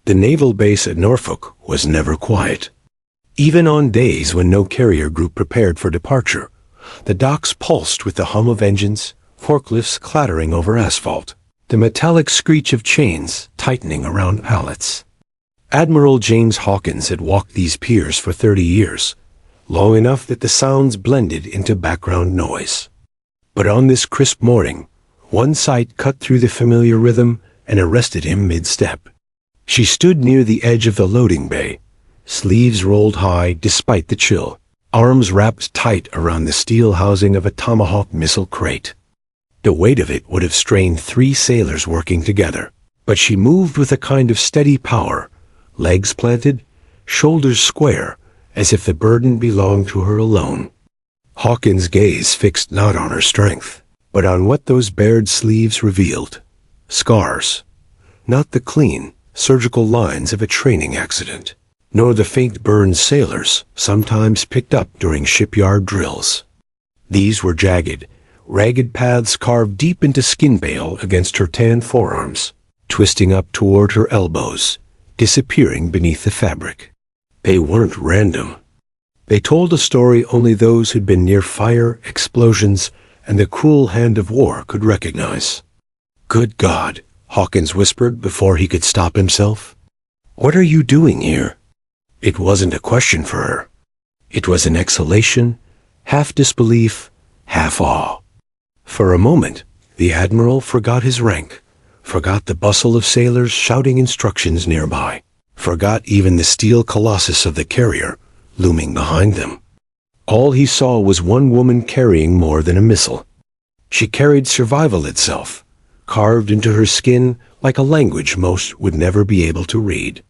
The naval base at Norfolk was never quiet. Even on days when no carrier group prepared for departure, the docks pulsed with the hum of engines, forklifts clattering over asphalt, the metallic screech of chains tightening around pallets. Admiral James Hawkins had walked these piers for 30 years, long enough that the sounds blended into background noise. But on this crisp morning, one sight cut through the familiar rhythm and arrested him mid-step. She stood near the edge of the loading bay, sleeves rolled high despite the chill, arms wrapped tight around the steel housing of a Tomahawk missile crate. The weight of it would have strained 3 sailors working together, but she moved with a kind of steady power, legs planted, shoulders square, as if the burden belonged to her alone. Hawkins' gaze fixed not on her strength, but on what those bared sleeves revealed. Scars. Not the clean, surgical lines of a training accident, nor the faint burns sailors sometimes picked up during shipyard drills. These were jagged, ragged paths carved deep into skin bale against her tan forearms, twisting up toward her elbows, disappearing beneath the fabric. They weren't random. They told a story only those who'd been near fire, explosions, and the cruel hand of war could recognize. "Good God," Hawkins whispered before he could stop himself. "What are you doing here?" It wasn't a question for her. It was an exhalation, half disbelief, half awe. For a moment, the Admiral forgot his rank, forgot the bustle of sailors shouting instructions nearby, forgot even the steel colossus of the carrier looming behind them. All he saw was one woman carrying more than a missile. She carried survival itself, carved into her skin like a language most would never be able to read.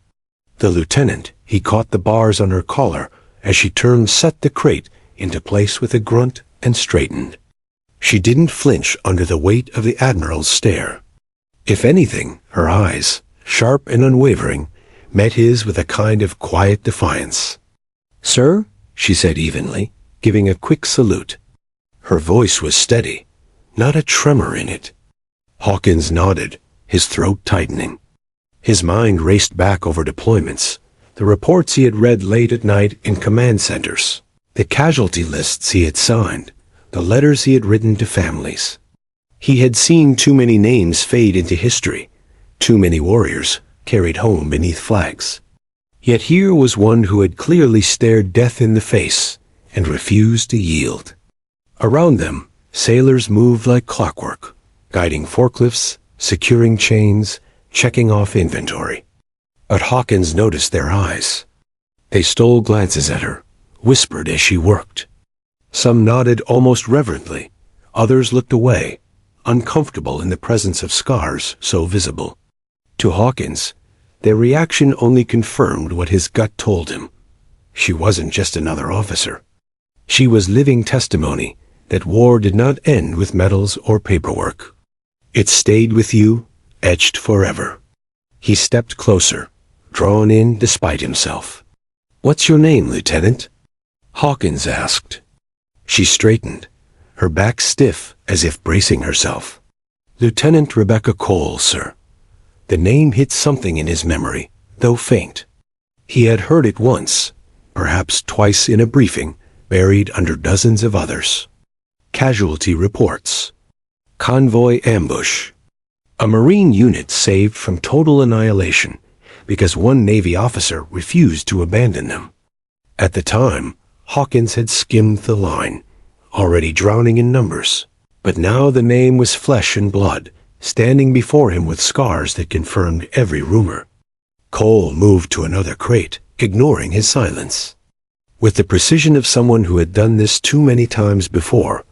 The lieutenant, he caught the bars on her collar as she turned set the crate into place with a grunt and straightened. She didn't flinch under the weight of the Admiral's stare. If anything, her eyes, sharp and unwavering, met his with a kind of quiet defiance. "Sir?" she said evenly, giving a quick salute. Her voice was steady, not a tremor in it. Hawkins nodded, his throat tightening. His mind raced back over deployments, the reports he had read late at night in command centers, the casualty lists he had signed, the letters he had written to families. He had seen too many names fade into history, too many warriors carried home beneath flags. Yet here was one who had clearly stared death in the face and refused to yield. Around them, sailors moved like clockwork, guiding forklifts, securing chains, checking off inventory. But Hawkins noticed their eyes. They stole glances at her, whispered as she worked. Some nodded almost reverently, others looked away, uncomfortable in the presence of scars so visible. To Hawkins, their reaction only confirmed what his gut told him. She wasn't just another officer. She was living testimony that war did not end with medals or paperwork. It stayed with you, etched forever. He stepped closer, drawn in despite himself. "What's your name, Lieutenant?" Hawkins asked. She straightened, her back stiff as if bracing herself. "Lieutenant Rebecca Cole, sir." The name hit something in his memory, though faint. He had heard it once, perhaps twice in a briefing, buried under dozens of others. Casualty reports. Convoy ambush. A Marine unit saved from total annihilation because one Navy officer refused to abandon them. At the time, Hawkins had skimmed the line, already drowning in numbers. But now the name was flesh and blood, standing before him with scars that confirmed every rumor. Cole moved to another crate, ignoring his silence. With the precision of someone who had done this too many times before,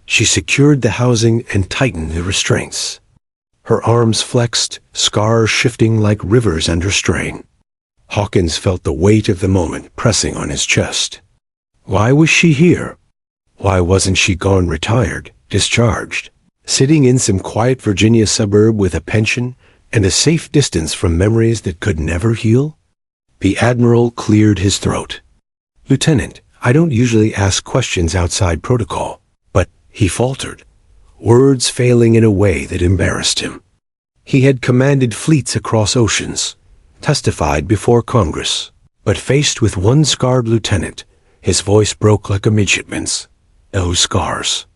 she secured the housing and tightened the restraints. Her arms flexed, scars shifting like rivers under strain. Hawkins felt the weight of the moment pressing on his chest. Why was she here? Why wasn't she gone retired, discharged, sitting in some quiet Virginia suburb with a pension and a safe distance from memories that could never heal? The Admiral cleared his throat. "Lieutenant, I don't usually ask questions outside protocol," but he faltered, words failing in a way that embarrassed him. He had commanded fleets across oceans, testified before Congress. But faced with one scarred lieutenant, his voice broke like a midshipman's. Those scars.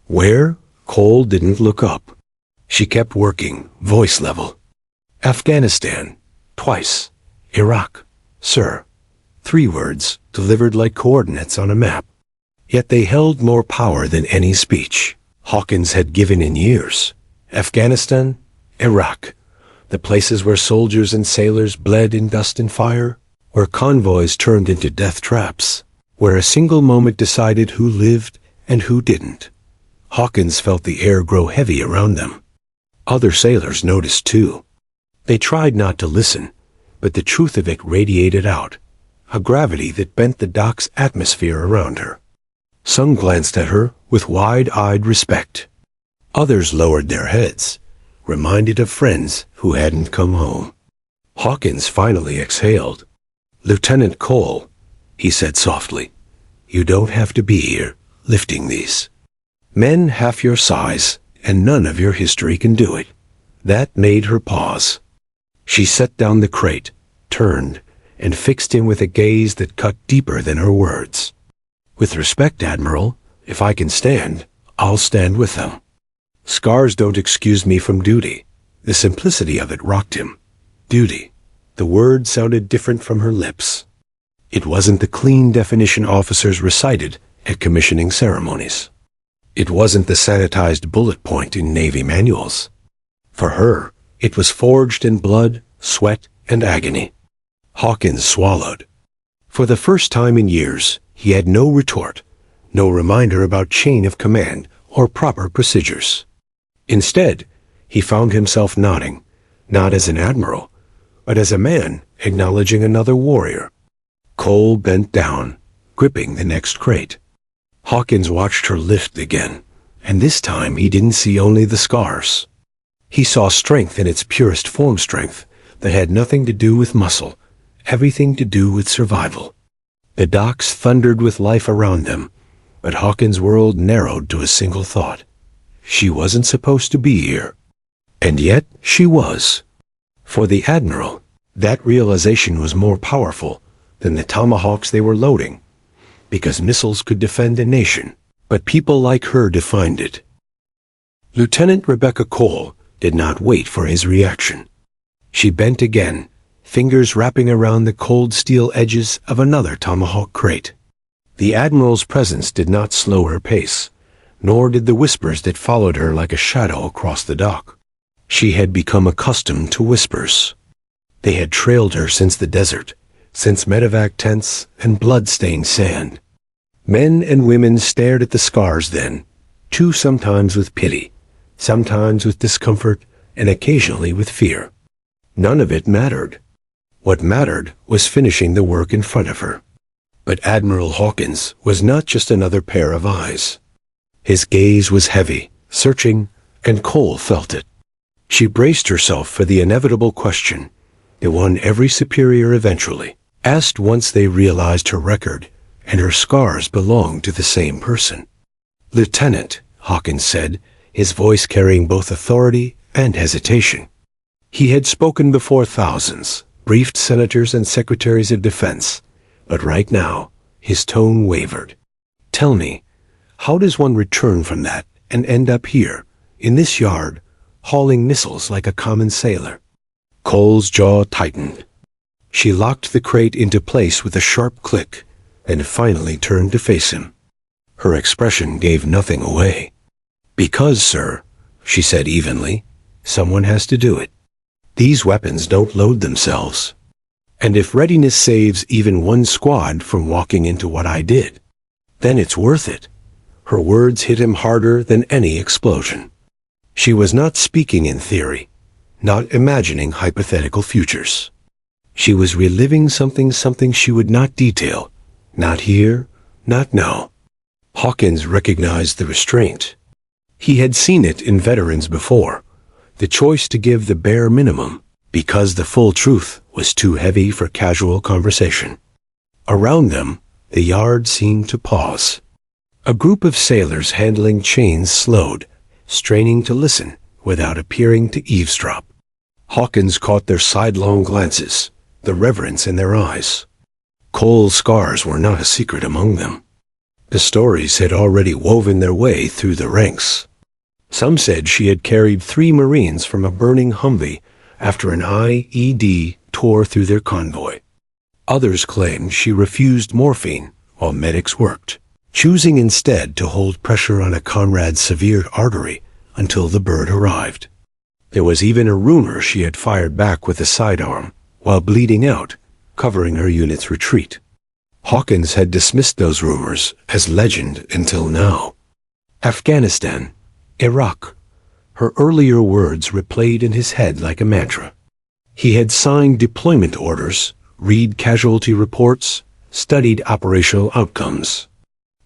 Where? Cole didn't look up. She kept working, voice level. Afghanistan. Twice. Iraq. Sir. 3 words, delivered like coordinates on a map. Yet they held more power than any speech Hawkins had given in years. Afghanistan, Iraq. The places where soldiers and sailors bled in dust and fire, where convoys turned into death traps, where a single moment decided who lived and who didn't. Hawkins felt the air grow heavy around them. Other sailors noticed too. They tried not to listen, but the truth of it radiated out, a gravity that bent the dock's atmosphere around her. Some glanced at her with wide-eyed respect. Others lowered their heads, reminded of friends who hadn't come home. Hawkins finally exhaled. "Lieutenant Cole," he said softly, "you don't have to be here, lifting these. Men half your size, and none of your history can do it." That made her pause. She set down the crate, turned, and fixed him with a gaze that cut deeper than her words. "With respect, Admiral, if I can stand, I'll stand with them. Scars don't excuse me from duty." The simplicity of it rocked him. Duty. The word sounded different from her lips. It wasn't the clean definition officers recited at commissioning ceremonies. It wasn't the sanitized bullet point in Navy manuals. For her, it was forged in blood, sweat, and agony. Hawkins swallowed. For the first time in years, he had no retort, no reminder about chain of command or proper procedures. Instead, he found himself nodding, not as an admiral, but as a man acknowledging another warrior. Cole bent down, gripping the next crate. Hawkins watched her lift again, and this time he didn't see only the scars. He saw strength in its purest form, strength that had nothing to do with muscle, everything to do with survival. The docks thundered with life around them, but Hawkins' world narrowed to a single thought. She wasn't supposed to be here. And yet she was. For the Admiral, that realization was more powerful than the Tomahawks they were loading, because missiles could defend a nation, but people like her defined it. Lieutenant Rebecca Cole did not wait for his reaction. She bent again, fingers wrapping around the cold steel edges of another Tomahawk crate. The Admiral's presence did not slow her pace, nor did the whispers that followed her like a shadow across the dock. She had become accustomed to whispers. They had trailed her since the desert, since medevac tents and blood-stained sand. Men and women stared at the scars then, too, sometimes with pity, sometimes with discomfort, and occasionally with fear. None of it mattered. What mattered was finishing the work in front of her. But Admiral Hawkins was not just another pair of eyes. His gaze was heavy, searching, and Cole felt it. She braced herself for the inevitable question, the one every superior eventually asked once they realized her record and her scars belonged to the same person. "Lieutenant," Hawkins said, his voice carrying both authority and hesitation. He had spoken before thousands, briefed senators and secretaries of defense, but right now, his tone wavered. "Tell me, how does one return from that and end up here, in this yard, hauling missiles like a common sailor?" Cole's jaw tightened. She locked the crate into place with a sharp click, and finally turned to face him. Her expression gave nothing away. "Because, sir," she said evenly, "someone has to do it. These weapons don't load themselves. And if readiness saves even one squad from walking into what I did, then it's worth it." Her words hit him harder than any explosion. She was not speaking in theory, not imagining hypothetical futures. She was reliving something she would not detail, not here, not now. Hawkins recognized the restraint. He had seen it in veterans before, the choice to give the bare minimum because the full truth was too heavy for casual conversation. Around them, the yard seemed to pause. A group of sailors handling chains slowed, straining to listen without appearing to eavesdrop. Hawkins caught their sidelong glances, the reverence in their eyes. Cole's scars were not a secret among them. The stories had already woven their way through the ranks. Some said she had carried 3 Marines from a burning Humvee after an IED tore through their convoy. Others claimed she refused morphine while medics worked, choosing instead to hold pressure on a comrade's severed artery until the bird arrived. There was even a rumor she had fired back with a sidearm while bleeding out, covering her unit's retreat. Hawkins had dismissed those rumors as legend until now. Afghanistan, Iraq. Her earlier words replayed in his head like a mantra. He had signed deployment orders, read casualty reports, studied operational outcomes.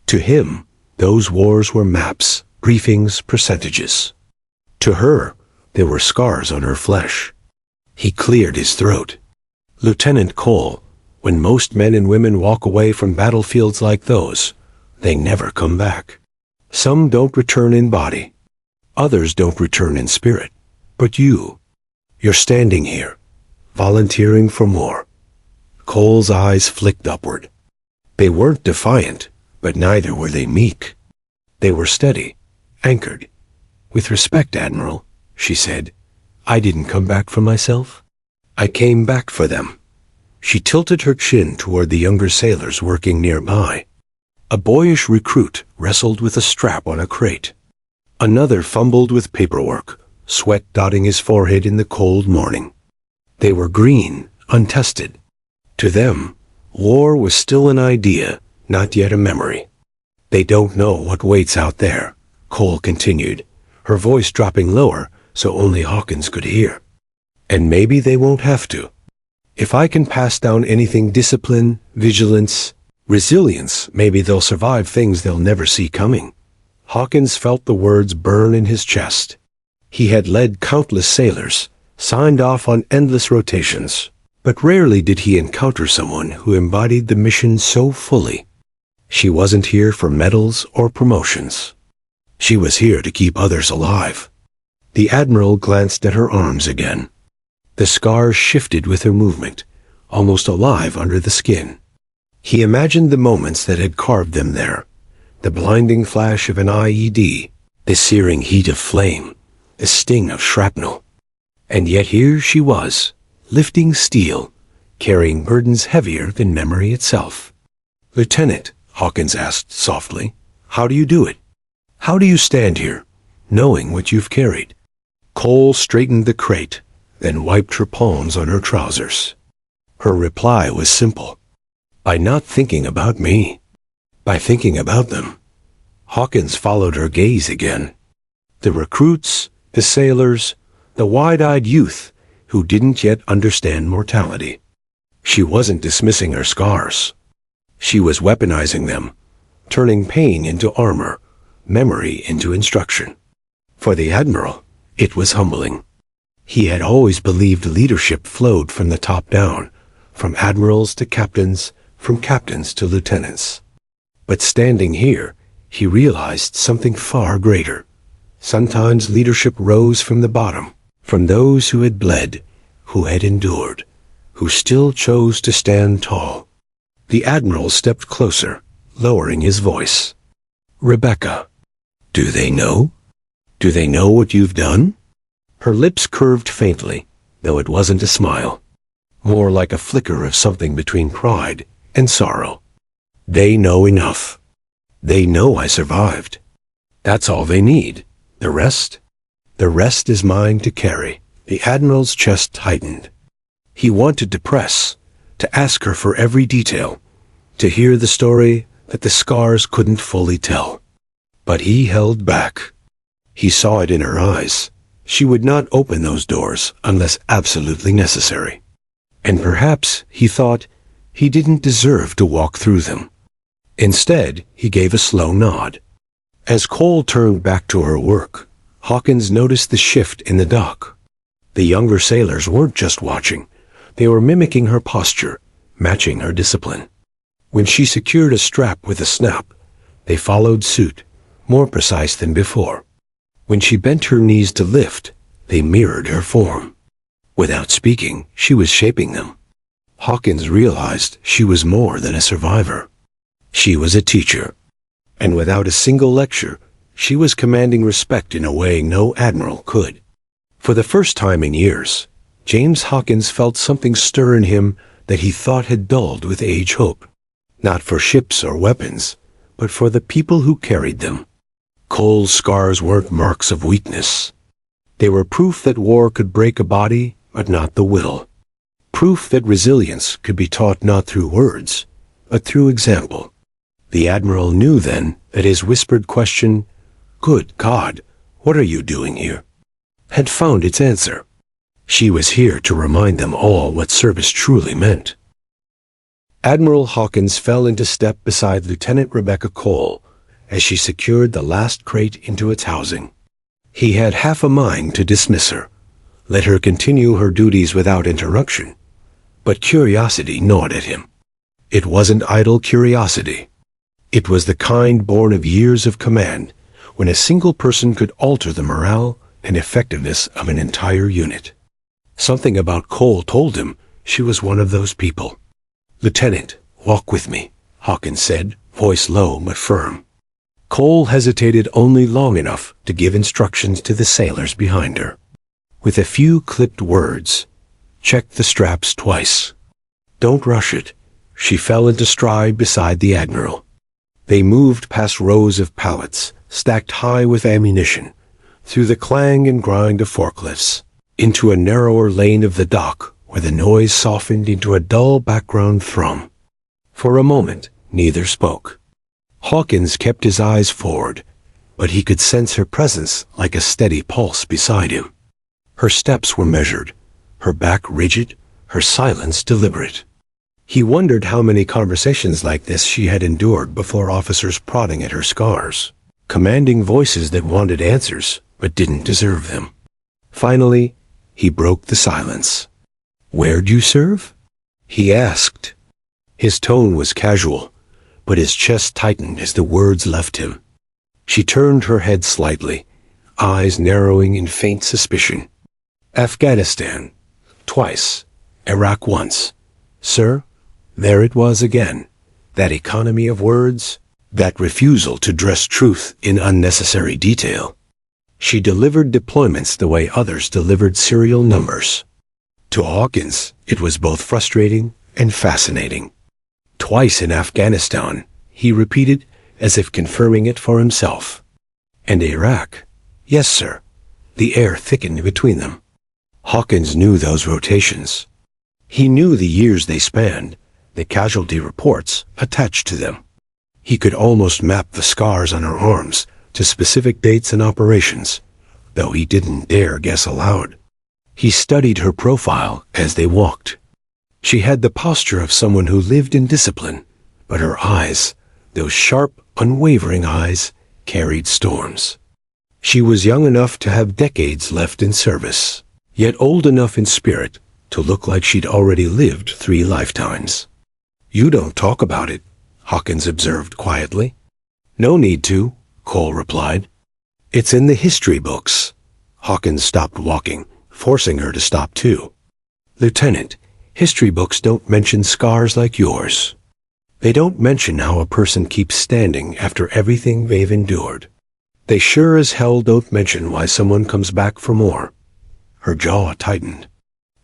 To him, those wars were maps, briefings, percentages. To her, there were scars on her flesh. He cleared his throat. Lieutenant Cole, when most men and women walk away from battlefields like those, they never come back. Some don't return in body. Others don't return in spirit. But you're standing here, volunteering for more. Cole's eyes flicked upward. They weren't defiant, but neither were they meek. They were steady, anchored. With respect, Admiral, she said, I didn't come back for myself. I came back for them. She tilted her chin toward the younger sailors working nearby. A boyish recruit wrestled with a strap on a crate. Another fumbled with paperwork, sweat dotting his forehead in the cold morning. They were green, untested. To them, war was still an idea, not yet a memory. They don't know what waits out there, Cole continued, her voice dropping lower so only Hawkins could hear. And maybe they won't have to. If I can pass down anything discipline, vigilance, resilience, maybe they'll survive things they'll never see coming. Hawkins felt the words burn in his chest. He had led countless sailors, signed off on endless rotations, but rarely did he encounter someone who embodied the mission so fully. She wasn't here for medals or promotions. She was here to keep others alive. The Admiral glanced at her arms again. The scars shifted with her movement, almost alive under the skin. He imagined the moments that had carved them there, the blinding flash of an IED, the searing heat of flame, the sting of shrapnel. And yet here she was, lifting steel, carrying burdens heavier than memory itself. Lieutenant, Hawkins asked softly, how do you do it? How do you stand here, knowing what you've carried? Cole straightened the crate, then wiped her palms on her trousers. Her reply was simple. By not thinking about me. By thinking about them. Hawkins followed her gaze again. The recruits, the sailors, the wide-eyed youth who didn't yet understand mortality. She wasn't dismissing her scars. She was weaponizing them, turning pain into armor, memory into instruction. For the Admiral, it was humbling. He had always believed leadership flowed from the top down, from admirals to captains, from captains to lieutenants. But standing here, he realized something far greater. Sometimes leadership rose from the bottom, from those who had bled, who had endured, who still chose to stand tall. The Admiral stepped closer, lowering his voice. Rebecca, do they know? Do they know what you've done? Her lips curved faintly, though it wasn't a smile. More like a flicker of something between pride and sorrow. They know enough. They know I survived. That's all they need. The rest is mine to carry. The Admiral's chest tightened. He wanted to press, to ask her for every detail, to hear the story that the scars couldn't fully tell. But he held back. He saw it in her eyes. She would not open those doors unless absolutely necessary. And perhaps, he thought, he didn't deserve to walk through them. Instead, he gave a slow nod. As Cole turned back to her work, Hawkins noticed the shift in the dock. The younger sailors weren't just watching. They were mimicking her posture, matching her discipline. When she secured a strap with a snap, they followed suit, more precise than before. When she bent her knees to lift, they mirrored her form. Without speaking, she was shaping them. Hawkins realized she was more than a survivor. She was a teacher. And without a single lecture, she was commanding respect in a way no admiral could. For the first time in years, James Hawkins felt something stir in him that he thought had dulled with age hope. Not for ships or weapons, but for the people who carried them. Cole's scars weren't marks of weakness. They were proof that war could break a body, but not the will. Proof that resilience could be taught not through words, but through example. The Admiral knew then that his whispered question, "Good God, what are you doing here?" had found its answer. She was here to remind them all what service truly meant. Admiral Hawkins fell into step beside Lieutenant Rebecca Cole as she secured the last crate into its housing. He had half a mind to dismiss her, let her continue her duties without interruption, but curiosity gnawed at him. It wasn't idle curiosity. It was the kind born of years of command, when a single person could alter the morale and effectiveness of an entire unit. Something about Cole told him she was one of those people. "Lieutenant, walk with me," Hawkins said, voice low but firm. Cole hesitated only long enough to give instructions to the sailors behind her. With a few clipped words, "Check the straps twice. Don't rush it." She fell into stride beside the Admiral. They moved past rows of pallets, stacked high with ammunition, through the clang and grind of forklifts, into a narrower lane of the dock where the noise softened into a dull background thrum. For a moment, neither spoke. Hawkins kept his eyes forward, but he could sense her presence like a steady pulse beside him. Her steps were measured, her back rigid, her silence deliberate. He wondered how many conversations like this she had endured before officers prodding at her scars, commanding voices that wanted answers but didn't deserve them. Finally, he broke the silence. "Where'd you serve?" he asked. His tone was casual, but his chest tightened as the words left him. She turned her head slightly, eyes narrowing in faint suspicion. "Afghanistan, twice. Iraq once. Sir?" There it was again, that economy of words, that refusal to dress truth in unnecessary detail. She delivered deployments the way others delivered serial numbers. To Hawkins, it was both frustrating and fascinating. "Twice in Afghanistan," he repeated, as if confirming it for himself. "And Iraq?" "Yes, sir." The air thickened between them. Hawkins knew those rotations. He knew the years they spanned, the casualty reports attached to them. He could almost map the scars on her arms to specific dates and operations, though he didn't dare guess aloud. He studied her profile as they walked. She had the posture of someone who lived in discipline, but her eyes, those sharp, unwavering eyes, carried storms. She was young enough to have decades left in service, yet old enough in spirit to look like she'd already lived 3 lifetimes. "You don't talk about it," Hawkins observed quietly. "No need to," Cole replied. "It's in the history books." Hawkins stopped walking, forcing her to stop too. "Lieutenant, history books don't mention scars like yours. They don't mention how a person keeps standing after everything they've endured. They sure as hell don't mention why someone comes back for more." Her jaw tightened.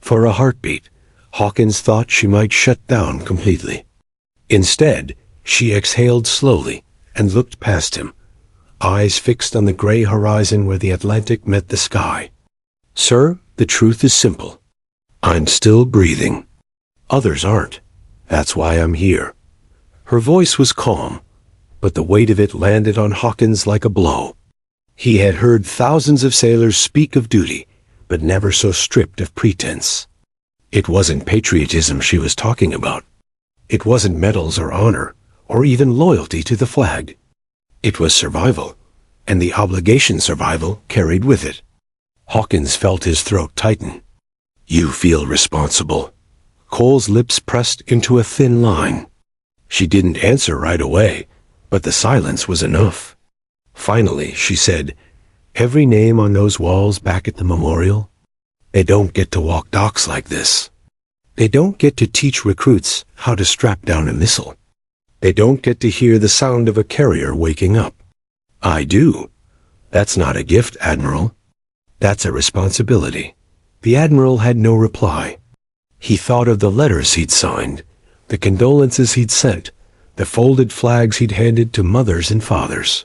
For a heartbeat, Hawkins thought she might shut down completely. Instead, she exhaled slowly and looked past him, eyes fixed on the gray horizon where the Atlantic met the sky. "Sir, the truth is simple. I'm still breathing. Others aren't. That's why I'm here." Her voice was calm, but the weight of it landed on Hawkins like a blow. He had heard thousands of sailors speak of duty, but never so stripped of pretense. It wasn't patriotism she was talking about. It wasn't medals or honor, or even loyalty to the flag. It was survival, and the obligation survival carried with it. Hawkins felt his throat tighten. "You feel responsible." Cole's lips pressed into a thin line. She didn't answer right away, but the silence was enough. Finally, she said, "Every name on those walls back at the memorial?" They don't get to walk docks like this. They don't get to teach recruits how to strap down a missile. They don't get to hear the sound of a carrier waking up. I do. That's not a gift, Admiral. That's a responsibility. The Admiral had no reply. He thought of the letters he'd signed, the condolences he'd sent, the folded flags he'd handed to mothers and fathers.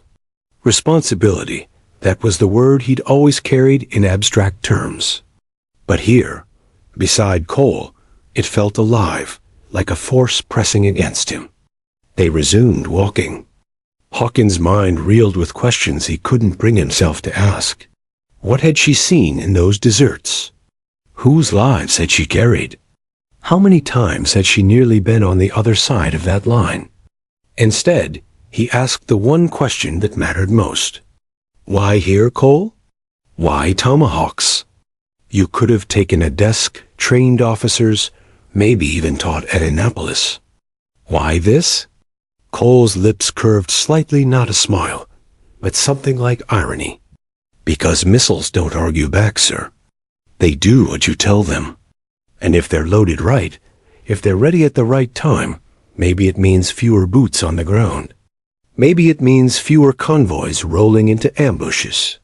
Responsibility, that was the word he'd always carried in abstract terms. But here, beside Cole, it felt alive, like a force pressing against him. They resumed walking. Hawkins' mind reeled with questions he couldn't bring himself to ask. What had she seen in those deserts? Whose lives had she carried? How many times had she nearly been on the other side of that line? Instead, he asked the one question that mattered most. Why here, Cole? Why Tomahawks? You could have taken a desk, trained officers, maybe even taught at Annapolis. Why this? Cole's lips curved slightly, not a smile, but something like irony. Because missiles don't argue back, sir. They do what you tell them. And if they're loaded right, if they're ready at the right time, maybe it means fewer boots on the ground. Maybe it means fewer convoys rolling into ambushes.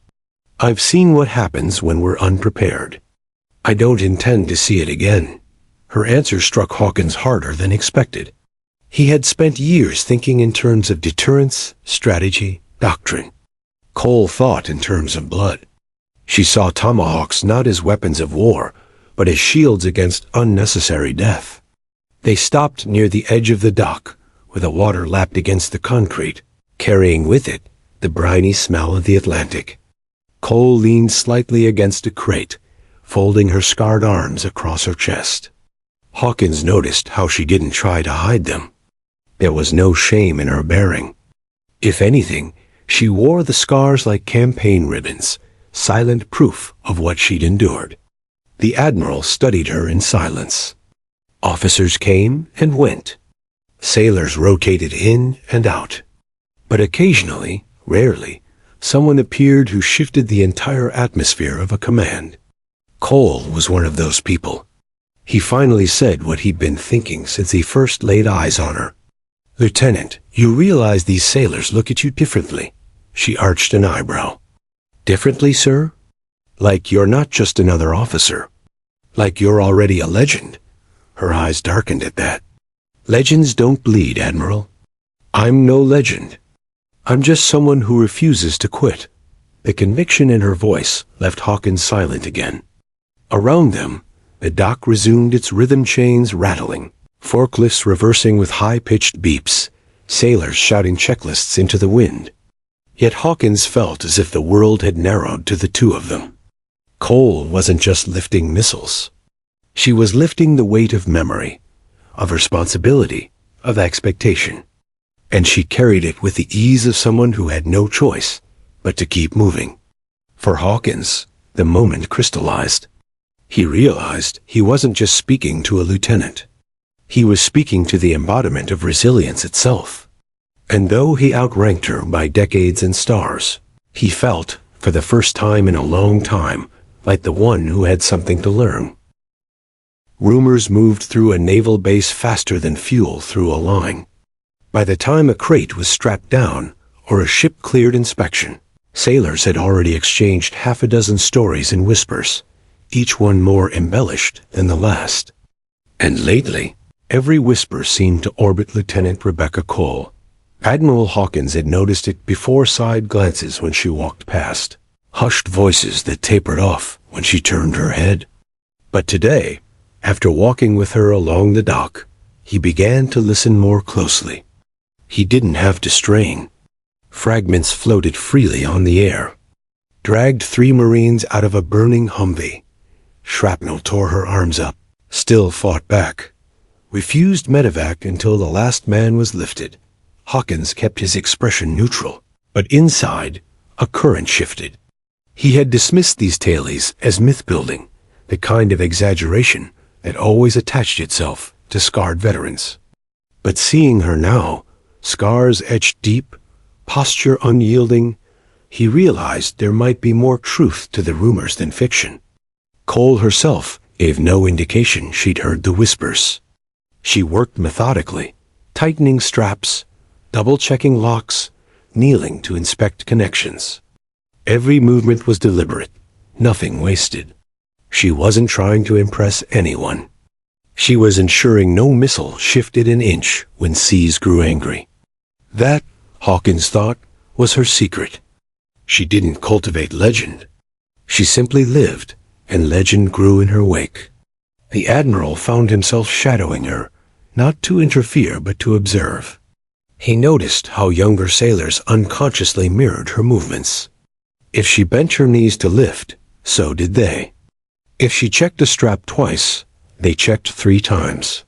I've seen what happens when we're unprepared. I don't intend to see it again. Her answer struck Hawkins harder than expected. He had spent years thinking in terms of deterrence, strategy, doctrine. Cole thought in terms of blood. She saw tomahawks not as weapons of war, but as shields against unnecessary death. They stopped near the edge of the dock, where the water lapped against the concrete, carrying with it the briny smell of the Atlantic. Cole leaned slightly against a crate, folding her scarred arms across her chest. Hawkins noticed how she didn't try to hide them. There was no shame in her bearing. If anything, she wore the scars like campaign ribbons, silent proof of what she'd endured. The Admiral studied her in silence. Officers came and went. Sailors rotated in and out. But occasionally, rarely, someone appeared who shifted the entire atmosphere of a command. Cole was one of those people. He finally said what he'd been thinking since he first laid eyes on her. "Lieutenant, you realize these sailors look at you differently." She arched an eyebrow. "Differently, sir? Like you're not just another officer. Like you're already a legend." Her eyes darkened at that. "Legends don't bleed, Admiral. I'm no legend. I'm just someone who refuses to quit." The conviction in her voice left Hawkins silent again. Around them, the dock resumed its rhythm chains rattling, forklifts reversing with high-pitched beeps, sailors shouting checklists into the wind. Yet Hawkins felt as if the world had narrowed to the two of them. Cole wasn't just lifting missiles. She was lifting the weight of memory, of responsibility, of expectation. And she carried it with the ease of someone who had no choice but to keep moving. For Hawkins, the moment crystallized. He realized he wasn't just speaking to a lieutenant. He was speaking to the embodiment of resilience itself. And though he outranked her by decades and stars, he felt, for the first time in a long time, like the one who had something to learn. Rumors moved through a naval base faster than fuel through a line. By the time a crate was strapped down or a ship cleared inspection, sailors had already exchanged half a dozen stories in whispers, each one more embellished than the last. And lately, every whisper seemed to orbit Lieutenant Rebecca Cole. Admiral Hawkins had noticed it before side glances when she walked past, hushed voices that tapered off when she turned her head. But today, after walking with her along the dock, he began to listen more closely. He didn't have to strain. Fragments floated freely on the air. Dragged 3 Marines out of a burning Humvee. Shrapnel tore her arms up, still fought back. Refused medevac until the last man was lifted. Hawkins kept his expression neutral, but inside, a current shifted. He had dismissed these tailies as myth-building, the kind of exaggeration that always attached itself to scarred veterans. But seeing her now, scars etched deep, posture unyielding, he realized there might be more truth to the rumors than fiction. Cole herself gave no indication she'd heard the whispers. She worked methodically, tightening straps, double-checking locks, kneeling to inspect connections. Every movement was deliberate, nothing wasted. She wasn't trying to impress anyone. She was ensuring no missile shifted an inch when seas grew angry. That, Hawkins thought, was her secret. She didn't cultivate legend. She simply lived, and legend grew in her wake. The Admiral found himself shadowing her, not to interfere but to observe. He noticed how younger sailors unconsciously mirrored her movements. If she bent her knees to lift, so did they. If she checked a strap twice, they checked 3 times.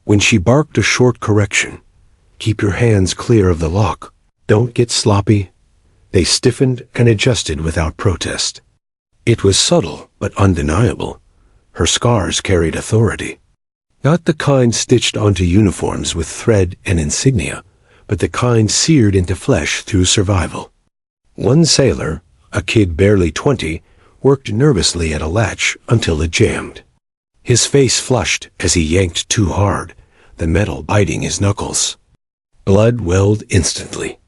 When she barked a short correction, "Keep your hands clear of the lock, don't get sloppy," they stiffened and adjusted without protest. It was subtle but undeniable. Her scars carried authority. Not the kind stitched onto uniforms with thread and insignia, but the kind seared into flesh through survival. One sailor, a kid barely 20, worked nervously at a latch until it jammed. His face flushed as he yanked too hard, the metal biting his knuckles. Blood welled instantly.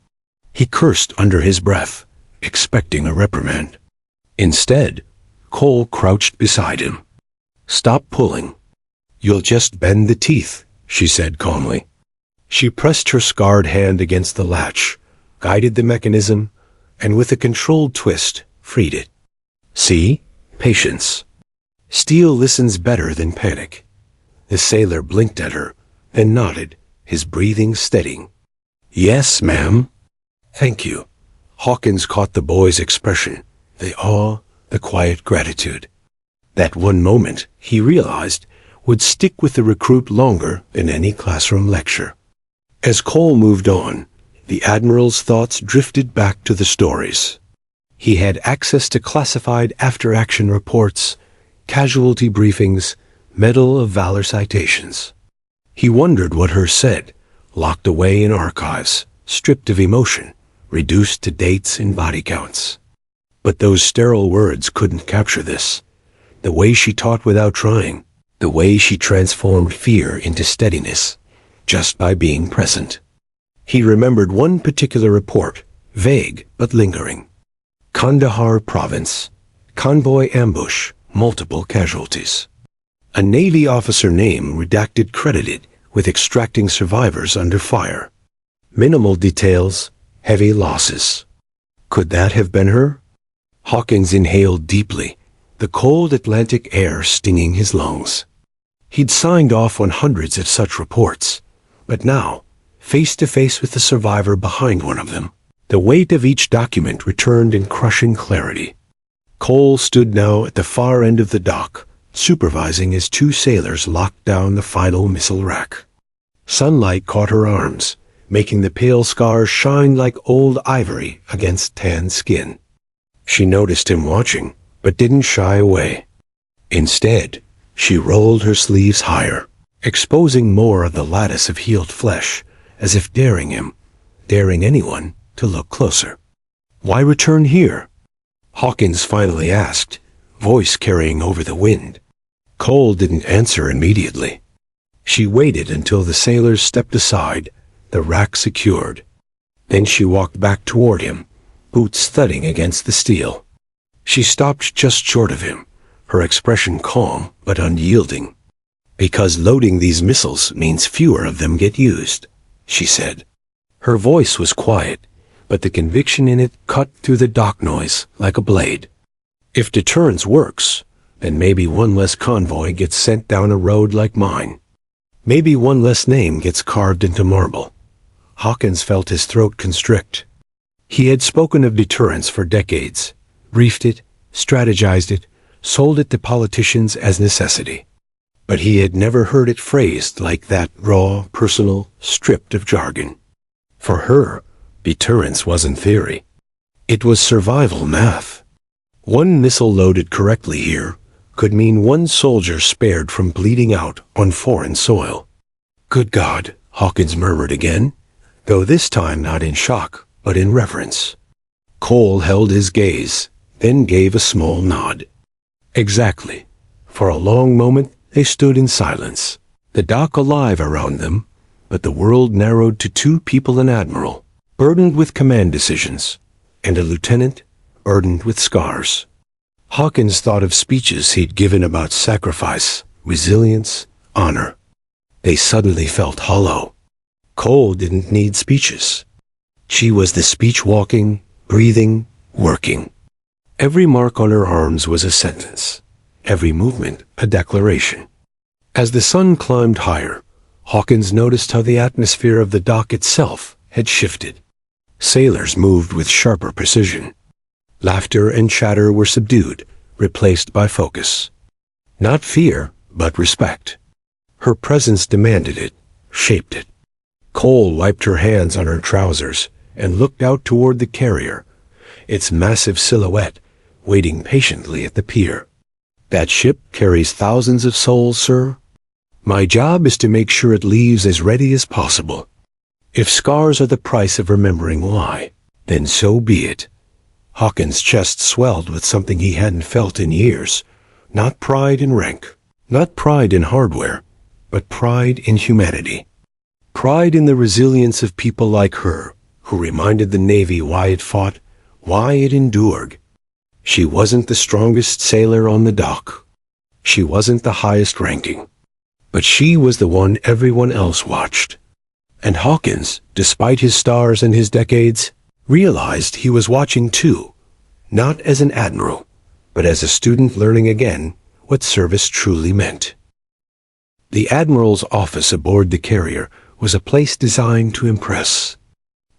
He cursed under his breath, expecting a reprimand. Instead, Cole crouched beside him. "Stop pulling. You'll just bend the teeth," she said calmly. She pressed her scarred hand against the latch, guided the mechanism, and with a controlled twist, freed it. "See? Patience. Steel listens better than panic." The sailor blinked at her, then nodded, his breathing steadying. "Yes, ma'am." "Thank you." Hawkins caught the boy's expression, the awe, the quiet gratitude. That one moment, he realized, would stick with the recruit longer than any classroom lecture. As Cole moved on, the Admiral's thoughts drifted back to the stories. He had access to classified after-action reports, casualty briefings, Medal of Valor citations. He wondered what hers said, locked away in archives, stripped of emotion, reduced to dates and body counts. But those sterile words couldn't capture this. The way she taught without trying, the way she transformed fear into steadiness, just by being present. He remembered one particular report, vague but lingering. Kandahar Province, convoy ambush, multiple casualties. A Navy officer name redacted credited with extracting survivors under fire. Minimal details, heavy losses. Could that have been her? Hawkins inhaled deeply, the cold Atlantic air stinging his lungs. He'd signed off on hundreds of such reports, but now, face to face with the survivor behind one of them, the weight of each document returned in crushing clarity. Cole stood now at the far end of the dock, supervising as 2 sailors locked down the final missile rack. Sunlight caught her arms, making the pale scars shine like old ivory against tan skin. She noticed him watching, but didn't shy away. Instead, she rolled her sleeves higher, exposing more of the lattice of healed flesh, as if daring him, daring anyone, to look closer. "Why return here?" Hawkins finally asked, voice carrying over the wind. Cole didn't answer immediately. She waited until the sailors stepped aside, the rack secured. Then she walked back toward him, boots thudding against the steel. She stopped just short of him, her expression calm but unyielding. "Because loading these missiles means fewer of them get used," she said. Her voice was quiet, but the conviction in it cut through the dock noise like a blade. If deterrence works, then maybe one less convoy gets sent down a road like mine. Maybe one less name gets carved into marble. Hawkins felt his throat constrict. He had spoken of deterrence for decades, briefed it, strategized it, sold it to politicians as necessity. But he had never heard it phrased like that, raw, personal, stripped of jargon. For her, deterrence wasn't theory. It was survival math. One missile loaded correctly here could mean one soldier spared from bleeding out on foreign soil. "Good God," Hawkins murmured again, though this time not in shock, but in reverence. Cole held his gaze, then gave a small nod. "Exactly," For a long moment, they stood in silence, the dock alive around them, but the world narrowed to two people: an admiral, burdened with command decisions, and a lieutenant, burdened with scars. Hawkins thought of speeches he'd given about sacrifice, resilience, honor. They suddenly felt hollow. Cole didn't need speeches. She was the speech walking, breathing, working. Every mark on her arms was a sentence, every movement a declaration. As the sun climbed higher, Hawkins noticed how the atmosphere of the dock itself had shifted. Sailors moved with sharper precision. Laughter and chatter were subdued, replaced by focus. Not fear, but respect. Her presence demanded it, shaped it. Cole wiped her hands on her trousers and looked out toward the carrier, its massive silhouette waiting patiently at the pier. "That ship carries thousands of souls, sir. My job is to make sure it leaves as ready as possible. If scars are the price of remembering why, then so be it." Hawkins' chest swelled with something he hadn't felt in years. Not pride in rank, not pride in hardware, but pride in humanity. Pride in the resilience of people like her, who reminded the Navy why it fought, why it endured. She wasn't the strongest sailor on the dock. She wasn't the highest ranking. But she was the one everyone else watched. And Hawkins, despite his stars and his decades, realized he was watching too, not as an admiral, but as a student learning again what service truly meant. The admiral's office aboard the carrier was a place designed to impress.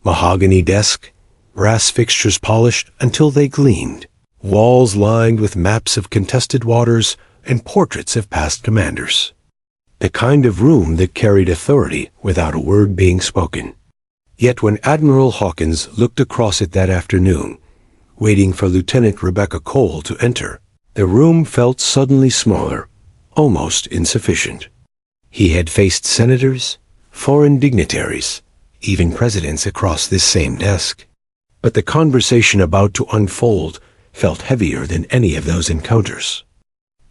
Mahogany desk, brass fixtures polished until they gleamed, walls lined with maps of contested waters and portraits of past commanders. The kind of room that carried authority without a word being spoken. Yet when Admiral Hawkins looked across it that afternoon, waiting for Lieutenant Rebecca Cole to enter, the room felt suddenly smaller, almost insufficient. He had faced senators, foreign dignitaries, even presidents across this same desk. But the conversation about to unfold felt heavier than any of those encounters.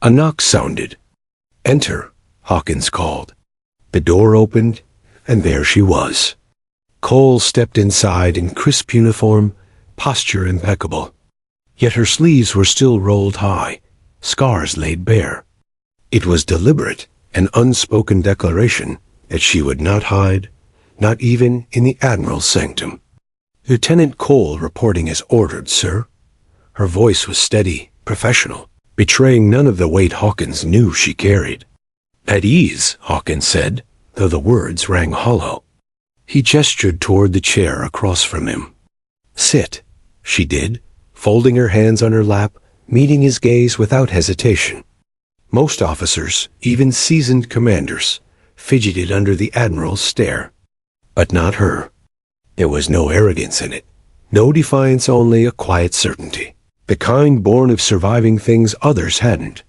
A knock sounded. "Enter," Hawkins called. The door opened, and there she was. Cole stepped inside in crisp uniform, posture impeccable. Yet her sleeves were still rolled high, scars laid bare. It was deliberate, an unspoken declaration that she would not hide, not even in the Admiral's sanctum. "Lieutenant Cole reporting as ordered, sir." Her voice was steady, professional, betraying none of the weight Hawkins knew she carried. "At ease," Hawkins said, though the words rang hollow. He gestured toward the chair across from him. "Sit," she did, folding her hands on her lap, meeting his gaze without hesitation. Most officers, even seasoned commanders, fidgeted under the Admiral's stare. But not her. There was no arrogance in it, no defiance, only a quiet certainty, the kind born of surviving things others hadn't.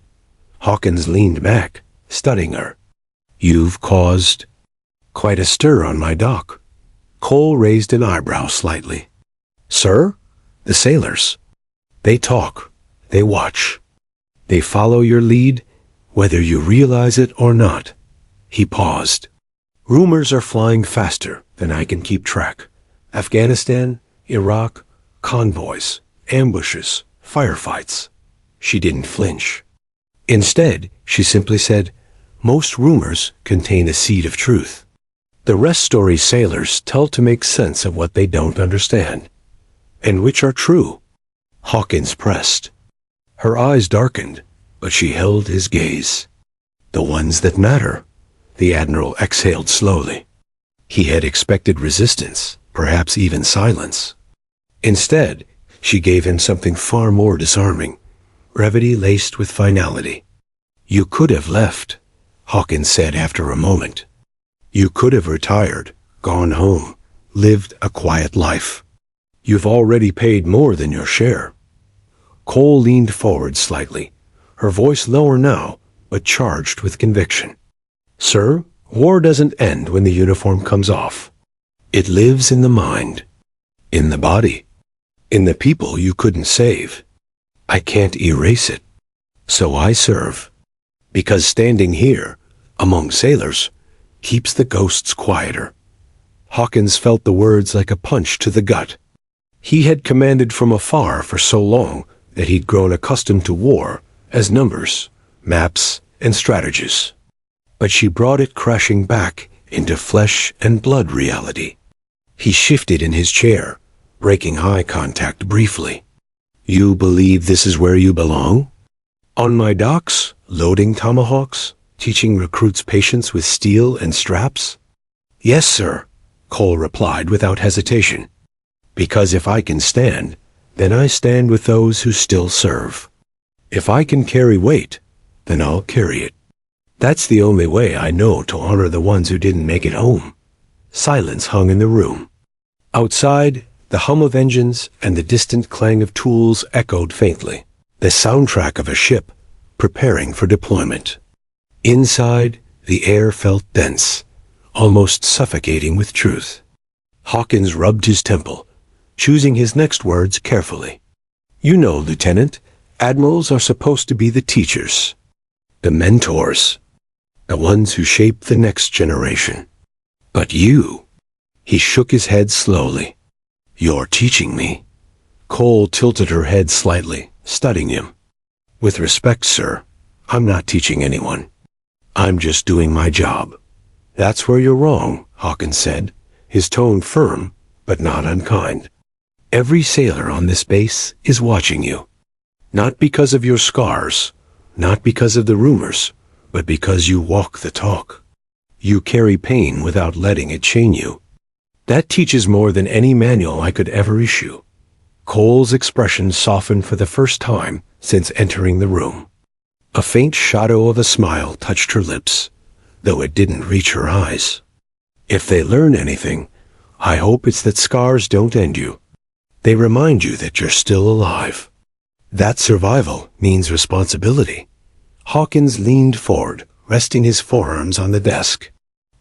Hawkins leaned back, studying her. "You've caused quite a stir on my dock." Cole raised an eyebrow slightly. "Sir? The sailors. They talk, they watch. They follow your lead, whether you realize it or not." He paused. "Rumors are flying faster than I can keep track. Afghanistan, Iraq, convoys, ambushes, firefights." She didn't flinch. Instead, she simply said, "Most rumors contain a seed of truth. The rest stories sailors tell to make sense of what they don't understand, and which are true." Hawkins pressed. Her eyes darkened, but she held his gaze. "The ones that matter," the Admiral exhaled slowly. He had expected resistance, perhaps even silence. Instead, she gave him something far more disarming, brevity laced with finality. "You could have left," Hawkins said after a moment. "You could have retired, gone home, lived a quiet life. You've already paid more than your share." Cole leaned forward slightly, her voice lower now, but charged with conviction. "Sir, war doesn't end when the uniform comes off. It lives in the mind, in the body, in the people you couldn't save. I can't erase it. So I serve. Because standing here, among sailors, keeps the ghosts quieter. Hawkins felt the words like a punch to the gut. He had commanded from afar for so long that he'd grown accustomed to war as numbers, maps, and strategies. But she brought it crashing back into flesh and blood reality. He shifted in his chair, breaking eye contact briefly. You believe this is where you belong? On my docks, loading Tomahawks, teaching recruits patience with steel and straps? Yes, sir, Cole replied without hesitation. Because if I can stand, then I stand with those who still serve. If I can carry weight, then I'll carry it. That's the only way I know to honor the ones who didn't make it home. Silence hung in the room. Outside, the hum of engines and the distant clang of tools echoed faintly, the soundtrack of a ship preparing for deployment. Inside, the air felt dense, almost suffocating with truth. Hawkins rubbed his temple, choosing his next words carefully. You know, Lieutenant, admirals are supposed to be the teachers, the mentors, the ones who shape the next generation. But you, he shook his head slowly. You're teaching me. Cole tilted her head slightly, studying him. With respect, sir, I'm not teaching anyone. I'm just doing my job. That's where you're wrong, Hawkins said, his tone firm, but not unkind. Every sailor on this base is watching you. Not because of your scars, not because of the rumors, but because you walk the talk. You carry pain without letting it chain you. That teaches more than any manual I could ever issue. Cole's expression softened for the first time since entering the room. A faint shadow of a smile touched her lips, though it didn't reach her eyes. If they learn anything, I hope it's that scars don't end you. They remind you that you're still alive. That survival means responsibility. Hawkins leaned forward, resting his forearms on the desk.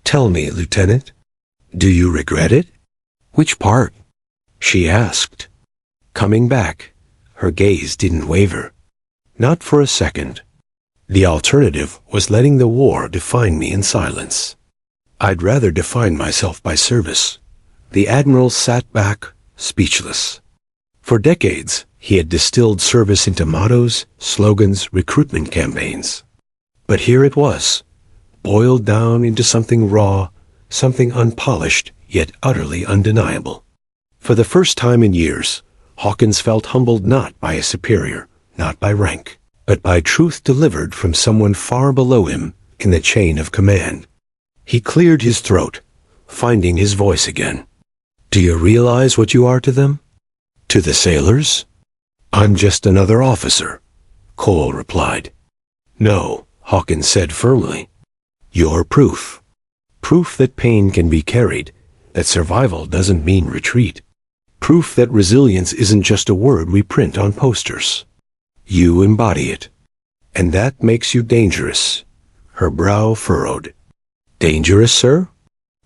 Tell me, Lieutenant, do you regret it? Which part? She asked. Coming back, her gaze didn't waver. Not for a second. The alternative was letting the war define me in silence. I'd rather define myself by service. The Admiral sat back, speechless. For decades, he had distilled service into mottos, slogans, recruitment campaigns. But here it was, boiled down into something raw, something unpolished, yet utterly undeniable. For the first time in years, Hawkins felt humbled not by a superior, not by rank, but by truth delivered from someone far below him in the chain of command. He cleared his throat, finding his voice again. Do you realize what you are to them? To the sailors? I'm just another officer, Cole replied. No, Hawkins said firmly. You're proof. Proof that pain can be carried, that survival doesn't mean retreat. Proof that resilience isn't just a word we print on posters. You embody it. And that makes you dangerous. Her brow furrowed. Dangerous, sir?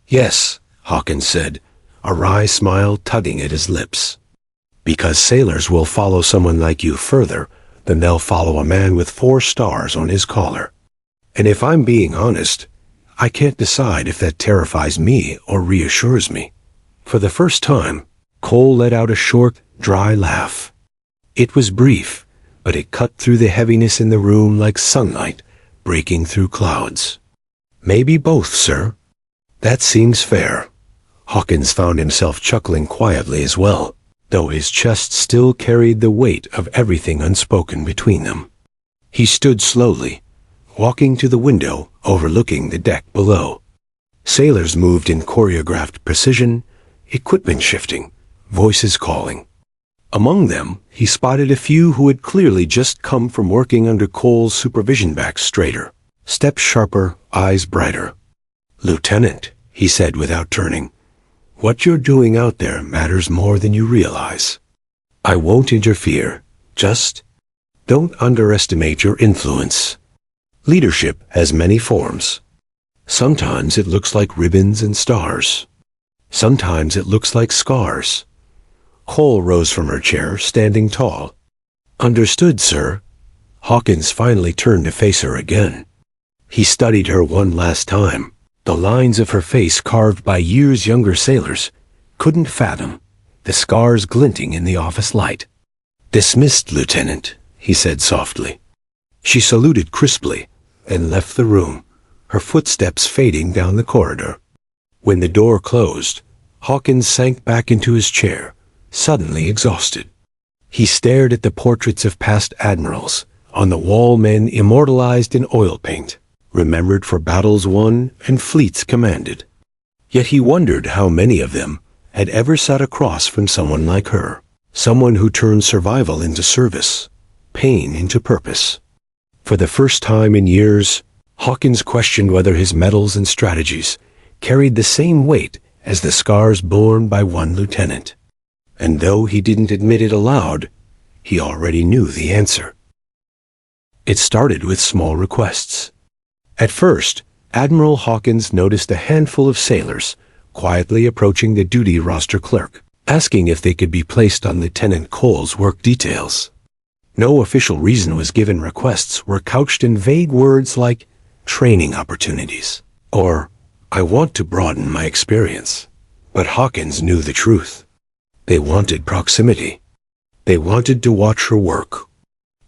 Yes, Hawkins said, a wry smile tugging at his lips. Because sailors will follow someone like you further than they'll follow a man with 4 stars on his collar. And if I'm being honest, I can't decide if that terrifies me or reassures me. For the first time, Cole let out a short, dry laugh. It was brief, but it cut through the heaviness in the room like sunlight breaking through clouds. Maybe both, sir. That seems fair. Hawkins found himself chuckling quietly as well, though his chest still carried the weight of everything unspoken between them. He stood slowly, walking to the window overlooking the deck below. Sailors moved in choreographed precision, equipment shifting, voices calling. Among them, he spotted a few who had clearly just come from working under Cole's supervision back straighter, steps sharper, eyes brighter. Lieutenant, he said without turning, what you're doing out there matters more than you realize. I won't interfere, just don't underestimate your influence. Leadership has many forms. Sometimes it looks like ribbons and stars. Sometimes it looks like scars. Cole rose from her chair, standing tall. Understood, sir. Hawkins finally turned to face her again. He studied her one last time. The lines of her face carved by years younger sailors couldn't fathom, the scars glinting in the office light. "Dismissed, Lieutenant," he said softly. She saluted crisply and left the room, her footsteps fading down the corridor. When the door closed, Hawkins sank back into his chair, suddenly exhausted. He stared at the portraits of past admirals, on the wall men immortalized in oil paint, remembered for battles won and fleets commanded. Yet he wondered how many of them had ever sat across from someone like her, someone who turned survival into service, pain into purpose. For the first time in years, Hawkins questioned whether his medals and strategies carried the same weight as the scars borne by one lieutenant. And though he didn't admit it aloud, he already knew the answer. It started with small requests. At first, Admiral Hawkins noticed a handful of sailors quietly approaching the duty roster clerk, asking if they could be placed on Lieutenant Cole's work details. No official reason was given. Requests were couched in vague words like training opportunities or "I want to broaden my experience." But Hawkins knew the truth. They wanted proximity. They wanted to watch her work.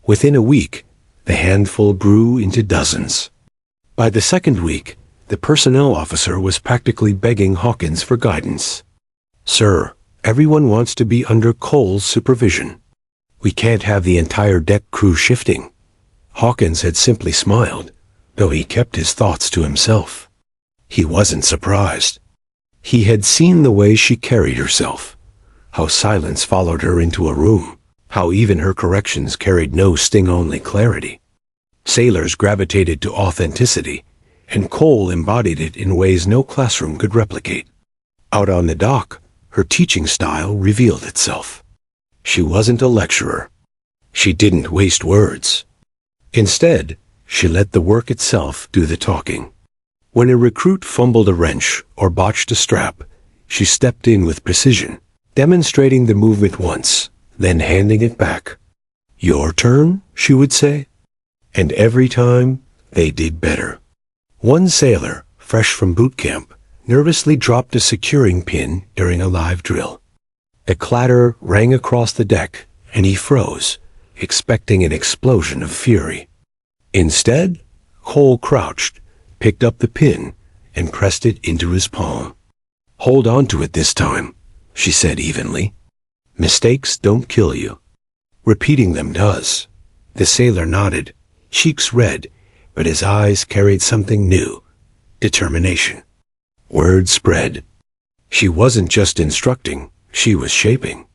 Within a week, the handful grew into dozens. By the second week, the personnel officer was practically begging Hawkins for guidance. "Sir, everyone wants to be under Cole's supervision. We can't have the entire deck crew shifting." Hawkins had simply smiled, though he kept his thoughts to himself. He wasn't surprised. He had seen the way she carried herself, how silence followed her into a room, how even her corrections carried no sting, only clarity. Sailors gravitated to authenticity, and Cole embodied it in ways no classroom could replicate. Out on the dock, her teaching style revealed itself. She wasn't a lecturer. She didn't waste words. Instead, she let the work itself do the talking. When a recruit fumbled a wrench or botched a strap, she stepped in with precision, demonstrating the movement once, then handing it back. "Your turn," she would say. And every time, they did better. One sailor, fresh from boot camp, nervously dropped a securing pin during a live drill. A clatter rang across the deck, and he froze, expecting an explosion of fury. Instead, Cole crouched, picked up the pin, and pressed it into his palm. "Hold on to it this time," she said evenly. "Mistakes don't kill you. Repeating them does." The sailor nodded, cheeks red, but his eyes carried something new: determination. Word spread. She wasn't just instructing, she was shaping.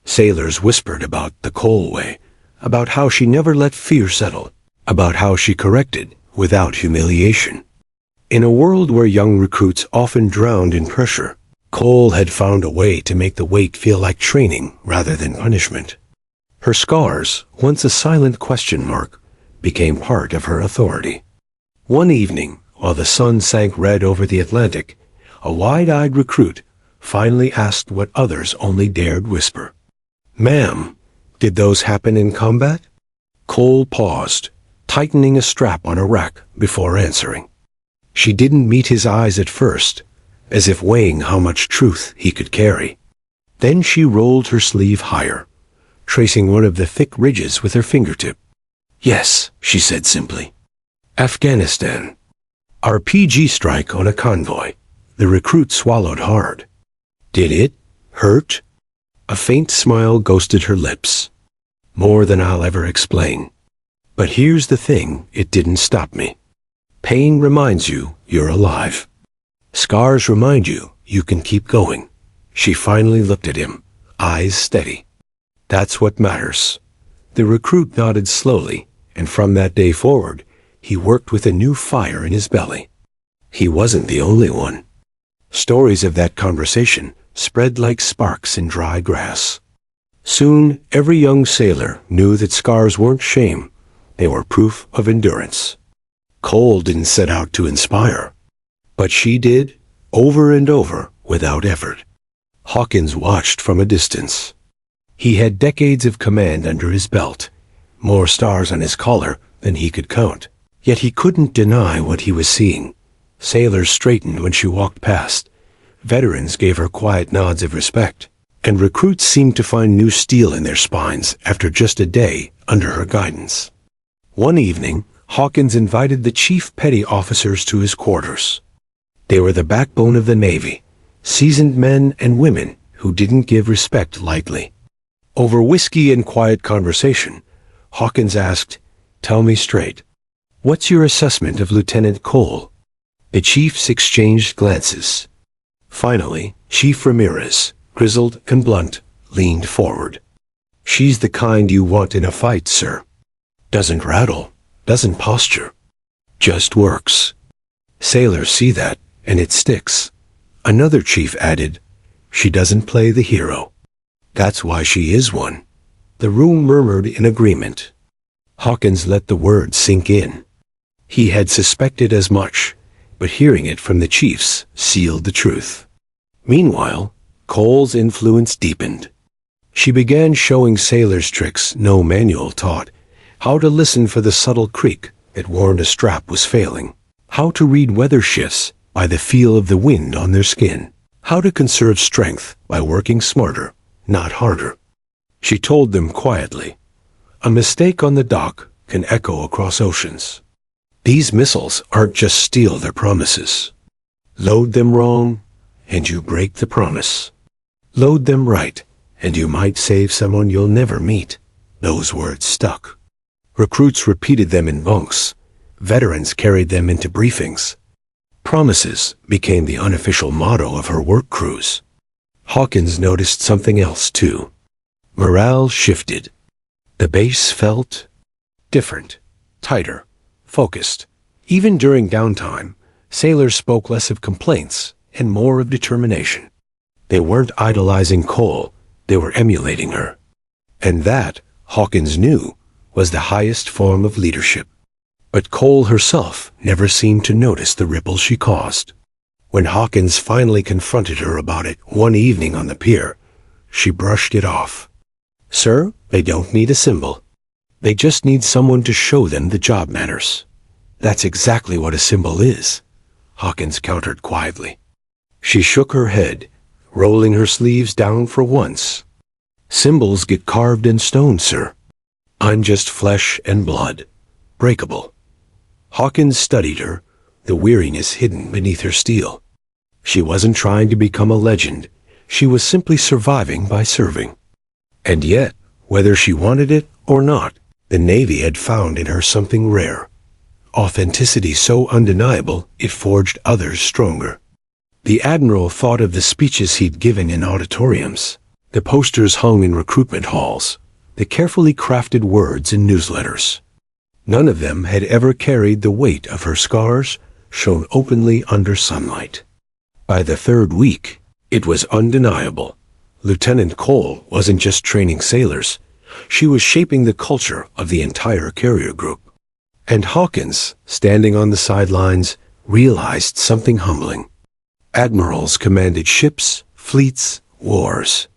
Sailors whispered about the Cole way, about how she never let fear settle, about how she corrected without humiliation. In a world where young recruits often drowned in pressure, Cole had found a way to make the weight feel like training rather than punishment. Her scars, once a silent question mark, became part of her authority. One evening, while the sun sank red over the Atlantic, a wide-eyed recruit finally asked what others only dared whisper. "Ma'am, did those happen in combat?" Cole paused, tightening a strap on a rack before answering. She didn't meet his eyes at first, as if weighing how much truth he could carry. Then she rolled her sleeve higher, tracing one of the thick ridges with her fingertip. "Yes," she said simply. "Afghanistan. RPG strike on a convoy." The recruit swallowed hard. "Did it hurt?" A faint smile ghosted her lips. "More than I'll ever explain. But here's the thing, it didn't stop me. Pain reminds you you're alive. Scars remind you you can keep going." She finally looked at him, eyes steady. "That's what matters." The recruit nodded slowly, and from that day forward, he worked with a new fire in his belly. He wasn't the only one. Stories of that conversation spread like sparks in dry grass. Soon, every young sailor knew that scars weren't shame. They were proof of endurance. Cole didn't set out to inspire, but she did, over and over, without effort. Hawkins watched from a distance. He had decades of command under his belt, more stars on his collar than he could count. Yet he couldn't deny what he was seeing. Sailors straightened when she walked past. Veterans gave her quiet nods of respect, and recruits seemed to find new steel in their spines after just a day under her guidance. One evening, Hawkins invited the chief petty officers to his quarters. They were the backbone of the Navy, seasoned men and women who didn't give respect lightly. Over whiskey and quiet conversation, Hawkins asked, "Tell me straight. What's your assessment of Lieutenant Cole?" The chiefs exchanged glances. Finally, Chief Ramirez, grizzled and blunt, leaned forward. "She's the kind you want in a fight, sir. Doesn't rattle, doesn't posture. Just works. Sailors see that, and it sticks." Another chief added, "She doesn't play the hero. That's why she is one." The room murmured in agreement. Hawkins let the words sink in. He had suspected as much, but hearing it from the chiefs sealed the truth. Meanwhile, Cole's influence deepened. She began showing sailors tricks no manual taught, how to listen for the subtle creak that warned a strap was failing, how to read weather shifts by the feel of the wind on their skin, how to conserve strength by working smarter, not harder. She told them quietly, "A mistake on the dock can echo across oceans. These missiles aren't just steel, they're promises. Load them wrong, and you break the promise. Load them right, and you might save someone you'll never meet." Those words stuck. Recruits repeated them in bunks. Veterans carried them into briefings. Promises became the unofficial motto of her work crews. Hawkins noticed something else, too. Morale shifted. The base felt different, tighter, focused. Even during downtime, sailors spoke less of complaints and more of determination. They weren't idolizing Cole, they were emulating her. And that, Hawkins knew, was the highest form of leadership. But Cole herself never seemed to notice the ripples she caused. When Hawkins finally confronted her about it one evening on the pier, she brushed it off. "Sir, they don't need a symbol. They just need someone to show them the job matters." "That's exactly what a symbol is," Hawkins countered quietly. She shook her head, rolling her sleeves down for once. "Symbols get carved in stone, sir. I'm just flesh and blood, breakable." Hawkins studied her, the weariness hidden beneath her steel. She wasn't trying to become a legend. She was simply surviving by serving. And yet, whether she wanted it or not, the Navy had found in her something rare. Authenticity so undeniable it forged others stronger. The Admiral thought of the speeches he'd given in auditoriums, the posters hung in recruitment halls, the carefully crafted words in newsletters. None of them had ever carried the weight of her scars, shown openly under sunlight. By the third week, it was undeniable. Lieutenant Cole wasn't just training sailors. She was shaping the culture of the entire carrier group. And Hawkins, standing on the sidelines, realized something humbling. Admirals commanded ships, fleets, wars.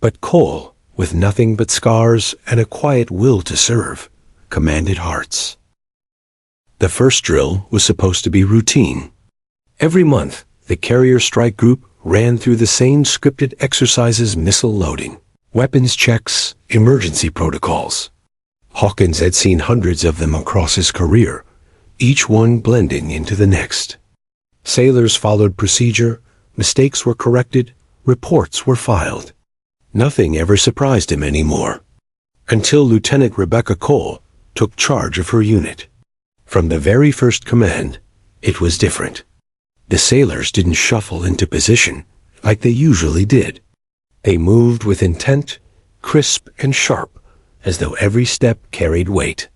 But Cole, with nothing but scars and a quiet will to serve, commanded hearts. The first drill was supposed to be routine. Every month, the carrier strike group ran through the same scripted exercises: missile loading, weapons checks, emergency protocols. Hawkins had seen hundreds of them across his career, each one blending into the next. Sailors followed procedure, mistakes were corrected, reports were filed. Nothing ever surprised him anymore, until Lieutenant Rebecca Cole took charge of her unit. From the very first command, it was different. The sailors didn't shuffle into position like they usually did. They moved with intent, crisp and sharp, as though every step carried weight.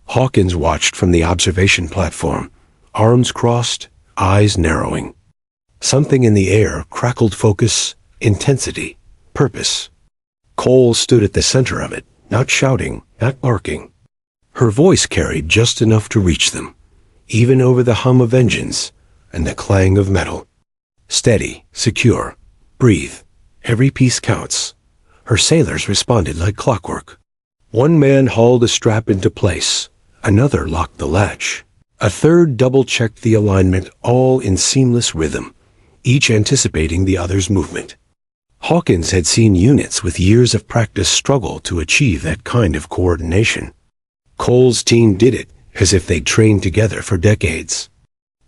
Hawkins watched from the observation platform, arms crossed, eyes narrowing. Something in the air crackled focus, intensity, purpose. Cole stood at the center of it, not shouting, not barking. Her voice carried just enough to reach them, even over the hum of engines and the clang of metal. Steady, secure, breathe. Every piece counts. Her sailors responded like clockwork. One man hauled a strap into place. Another locked the latch. A third double-checked the alignment, all in seamless rhythm, each anticipating the other's movement. Hawkins had seen units with years of practice struggle to achieve that kind of coordination. Cole's team did it as if they'd trained together for decades.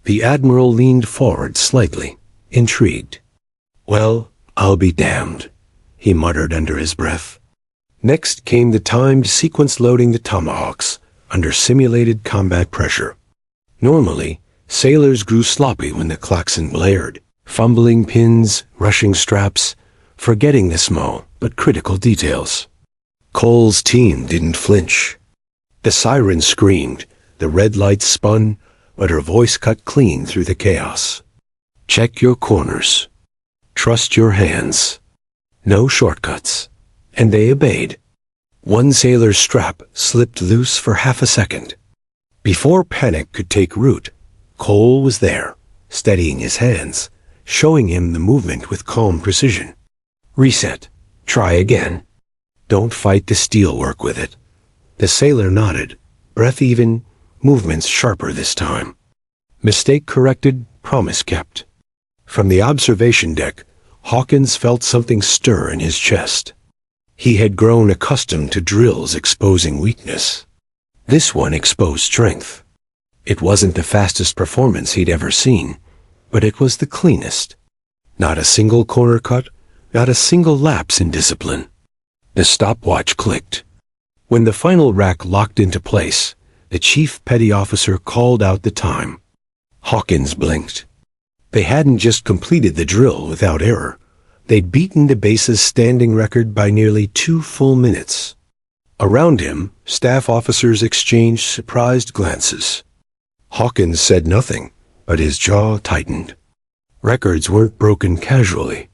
The Admiral leaned forward slightly, intrigued. "Well, I'll be damned," he muttered under his breath. Next came the timed sequence loading the Tomahawks under simulated combat pressure. Normally, sailors grew sloppy when the klaxon blared, fumbling pins, rushing straps, forgetting the small but critical details. Cole's team didn't flinch. The siren screamed, the red lights spun, but her voice cut clean through the chaos. "Check your corners. Trust your hands. No shortcuts." And they obeyed. One sailor's strap slipped loose for half a second. Before panic could take root, Cole was there, steadying his hands, showing him the movement with calm precision. "Reset. Try again. Don't fight the steelwork with it." The sailor nodded, breath even, movements sharper this time. Mistake corrected, promise kept. From the observation deck, Hawkins felt something stir in his chest. He had grown accustomed to drills exposing weakness. This one exposed strength. It wasn't the fastest performance he'd ever seen, but it was the cleanest. Not a single corner cut, not a single lapse in discipline. The stopwatch clicked. When the final rack locked into place, the chief petty officer called out the time. Hawkins blinked. They hadn't just completed the drill without error. They'd beaten the base's standing record by nearly 2 full minutes. Around him, staff officers exchanged surprised glances. Hawkins said nothing, but his jaw tightened. Records weren't broken casually,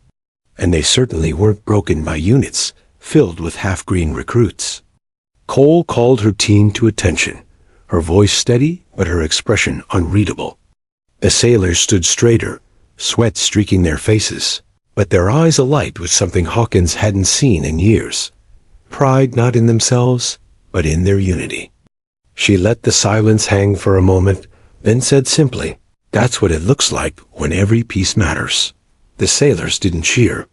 and they certainly weren't broken by units filled with half-green recruits. Cole called her team to attention, her voice steady but her expression unreadable. The sailors stood straighter, sweat streaking their faces, but their eyes alight with something Hawkins hadn't seen in years. Pride not in themselves, but in their unity. She let the silence hang for a moment, then said simply, "That's what it looks like when every piece matters." The sailors didn't cheer.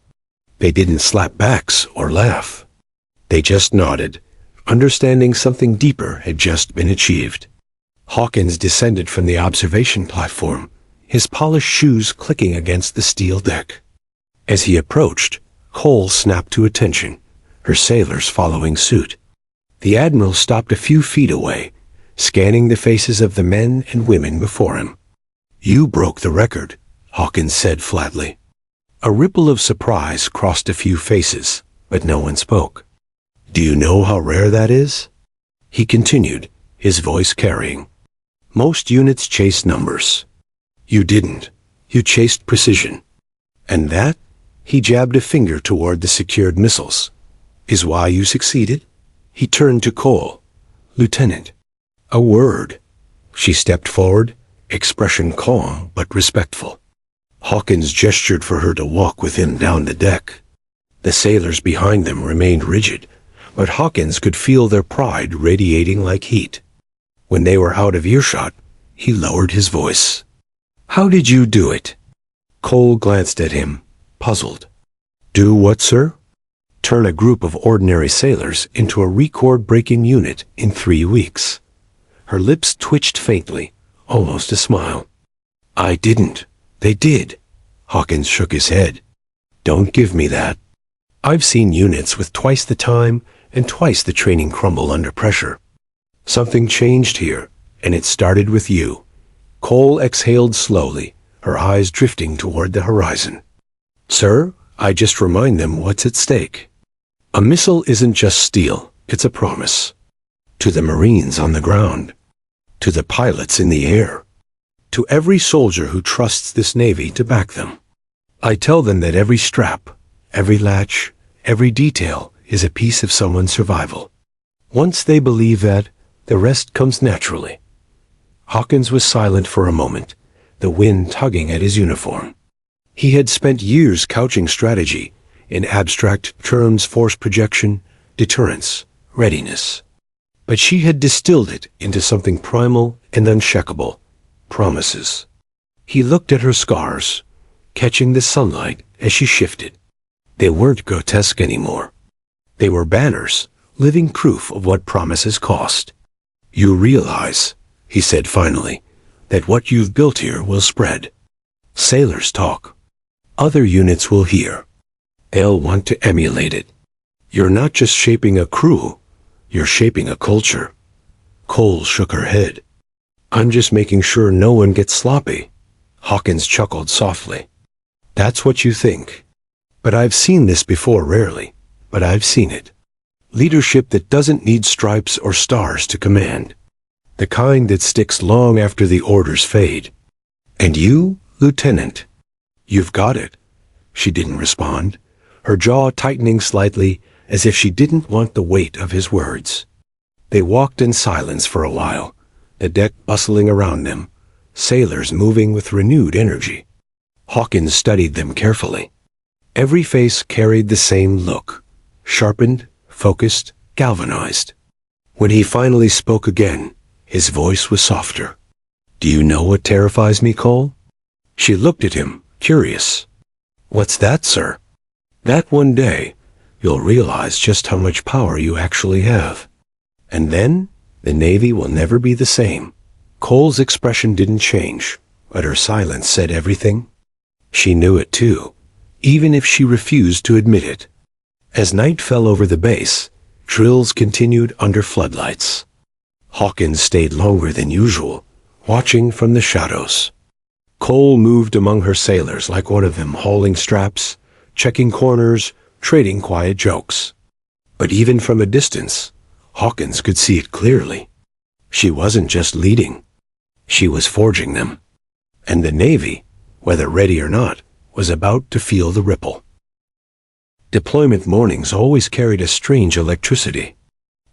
They didn't slap backs or laugh. They just nodded, understanding something deeper had just been achieved. Hawkins descended from the observation platform, his polished shoes clicking against the steel deck. As he approached, Cole snapped to attention, her sailors following suit. The Admiral stopped a few feet away, scanning the faces of the men and women before him. "You broke the record," Hawkins said flatly. A ripple of surprise crossed a few faces, but no one spoke. "Do you know how rare that is?" He continued, his voice carrying. "Most units chase numbers. You didn't. You chased precision. And that," he jabbed a finger toward the secured missiles, "is why you succeeded." He turned to Cole. "Lieutenant." "A word." She stepped forward, expression calm but respectful. Hawkins gestured for her to walk with him down the deck. The sailors behind them remained rigid, but Hawkins could feel their pride radiating like heat. When they were out of earshot, he lowered his voice. "How did you do it?" Cole glanced at him, puzzled. "Do what, sir?" "Turn a group of ordinary sailors into a record-breaking unit in 3 weeks." Her lips twitched faintly, almost a smile. "I didn't. They did." Hawkins shook his head. "Don't give me that. I've seen units with twice the time and twice the training crumble under pressure. Something changed here, and it started with you." Cole exhaled slowly, her eyes drifting toward the horizon. "Sir, I just remind them what's at stake. A missile isn't just steel, it's a promise. To the Marines on the ground, to the pilots in the air, to every soldier who trusts this Navy to back them. I tell them that every strap, every latch, every detail is a piece of someone's survival. Once they believe that, the rest comes naturally." Hawkins was silent for a moment, the wind tugging at his uniform. He had spent years couching strategy in abstract terms: force projection, deterrence, readiness. but she had distilled it into something primal and unshakable: promises. He looked at her scars, catching the sunlight as she shifted. They weren't grotesque anymore. They were banners, living proof of what promises cost. "You realize," he said finally, "that what you've built here will spread. Sailors talk. Other units will hear. They'll want to emulate it. You're not just shaping a crew, you're shaping a culture." Cole shook her head. "I'm just making sure no one gets sloppy." Hawkins chuckled softly. "That's what you think. But I've seen this before, rarely, but I've seen it. Leadership that doesn't need stripes or stars to command. The kind that sticks long after the orders fade. And you, Lieutenant, you've got it." She didn't respond, her jaw tightening slightly as if she didn't want the weight of his words. They walked in silence for a while, the deck bustling around them, sailors moving with renewed energy. Hawkins studied them carefully. Every face carried the same look, sharpened, focused, galvanized. When he finally spoke again, his voice was softer. "Do you know what terrifies me, Cole?" She looked at him, curious. "What's that, sir?" "That one day, you'll realize just how much power you actually have. And then, the Navy will never be the same." Cole's expression didn't change, but her silence said everything. She knew it too, even if she refused to admit it. As night fell over the base, drills continued under floodlights. Hawkins stayed longer than usual, watching from the shadows. Cole moved among her sailors like one of them, hauling straps, checking corners, trading quiet jokes. But even from a distance, Hawkins could see it clearly. She wasn't just leading. She was forging them. And the Navy, whether ready or not, was about to feel the ripple. Deployment mornings always carried a strange electricity.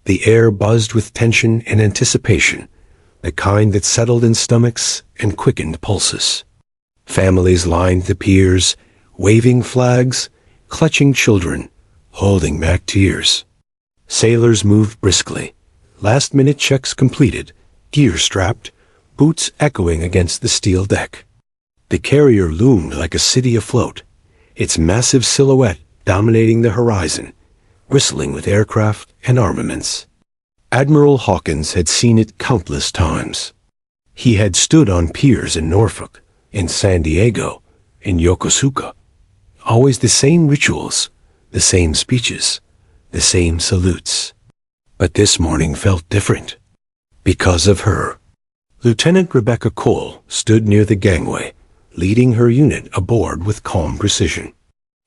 The air buzzed with tension and anticipation, the kind that settled in stomachs and quickened pulses. Families lined the piers, waving flags, clutching children, holding back tears. Sailors moved briskly, last-minute checks completed, gear strapped, boots echoing against the steel deck. The carrier loomed like a city afloat, its massive silhouette dominating the horizon, bristling with aircraft and armaments. Admiral Hawkins had seen it countless times. He had stood on piers in Norfolk, in San Diego, in Yokosuka. Always the same rituals, the same speeches, the same salutes. But this morning felt different. Because of her. Lieutenant Rebecca Cole stood near the gangway, leading her unit aboard with calm precision.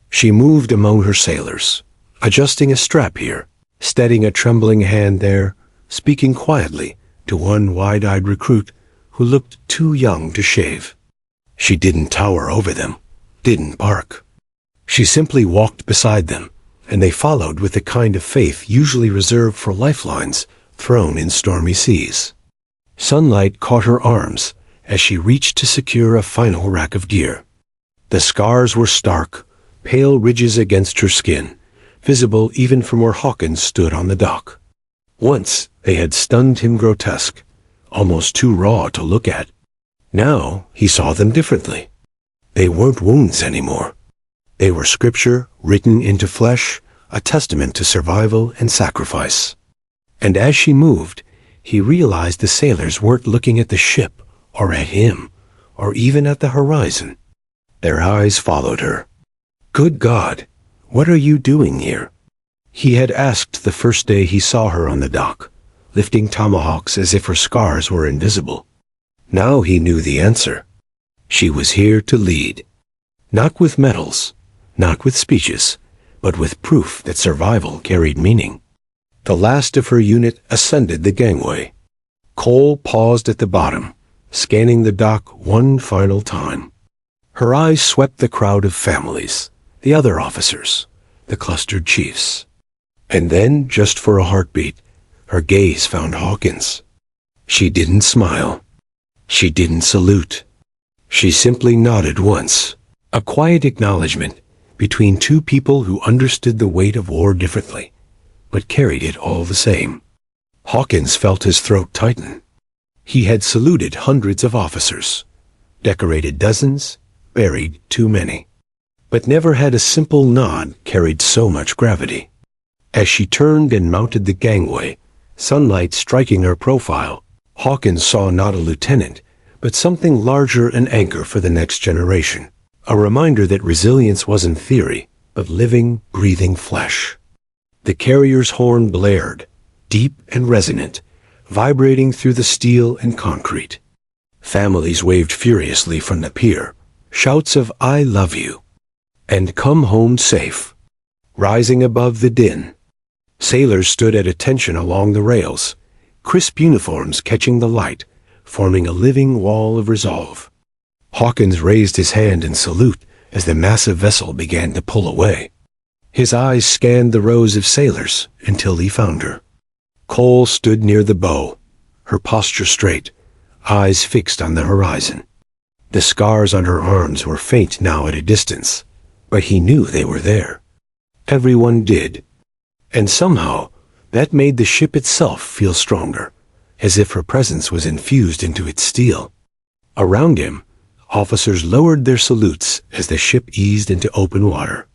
She moved among her sailors, adjusting a strap here, steadying a trembling hand there, speaking quietly to one wide-eyed recruit who looked too young to shave. She didn't tower over them, didn't bark. She simply walked beside them, and they followed with the kind of faith usually reserved for lifelines thrown in stormy seas. Sunlight caught her arms as she reached to secure a final rack of gear. The scars were stark, pale ridges against her skin, visible even from where Hawkins stood on the dock. Once they had stunned him grotesque, almost too raw to look at. Now he saw them differently. They weren't wounds anymore. They were scripture written into flesh, a testament to survival and sacrifice. And as she moved, he realized the sailors weren't looking at the ship, or at him, or even at the horizon. Their eyes followed her. "Good God, what are you doing here?" He had asked the first day he saw her on the dock, lifting tomahawks as if her scars were invisible. Now he knew the answer. She was here to lead. Not with medals, not with speeches, but with proof that survival carried meaning. The last of her unit ascended the gangway. Cole paused at the bottom, scanning the dock one final time. Her eyes swept the crowd of families, the other officers, the clustered chiefs. And then, just for a heartbeat, her gaze found Hawkins. She didn't smile. She didn't salute. She simply nodded once, a quiet acknowledgement between two people who understood the weight of war differently, but carried it all the same. Hawkins felt his throat tighten. He had saluted hundreds of officers, decorated dozens, buried too many. But never had a simple nod carried so much gravity. As she turned and mounted the gangway, sunlight striking her profile, Hawkins saw not a lieutenant, but something larger, an anchor for the next generation. A reminder that resilience wasn't theory, but living, breathing flesh. The carrier's horn blared, deep and resonant, vibrating through the steel and concrete. Families waved furiously from the pier, shouts of "I love you" and "Come home safe" rising above the din. Sailors stood at attention along the rails, crisp uniforms catching the light, forming a living wall of resolve. Hawkins raised his hand in salute as the massive vessel began to pull away. His eyes scanned the rows of sailors until he found her. Cole stood near the bow, her posture straight, eyes fixed on the horizon. The scars on her arms were faint now at a distance, but he knew they were there. Everyone did. And somehow, that made the ship itself feel stronger, as if her presence was infused into its steel. Around him, officers lowered their salutes as the ship eased into open water.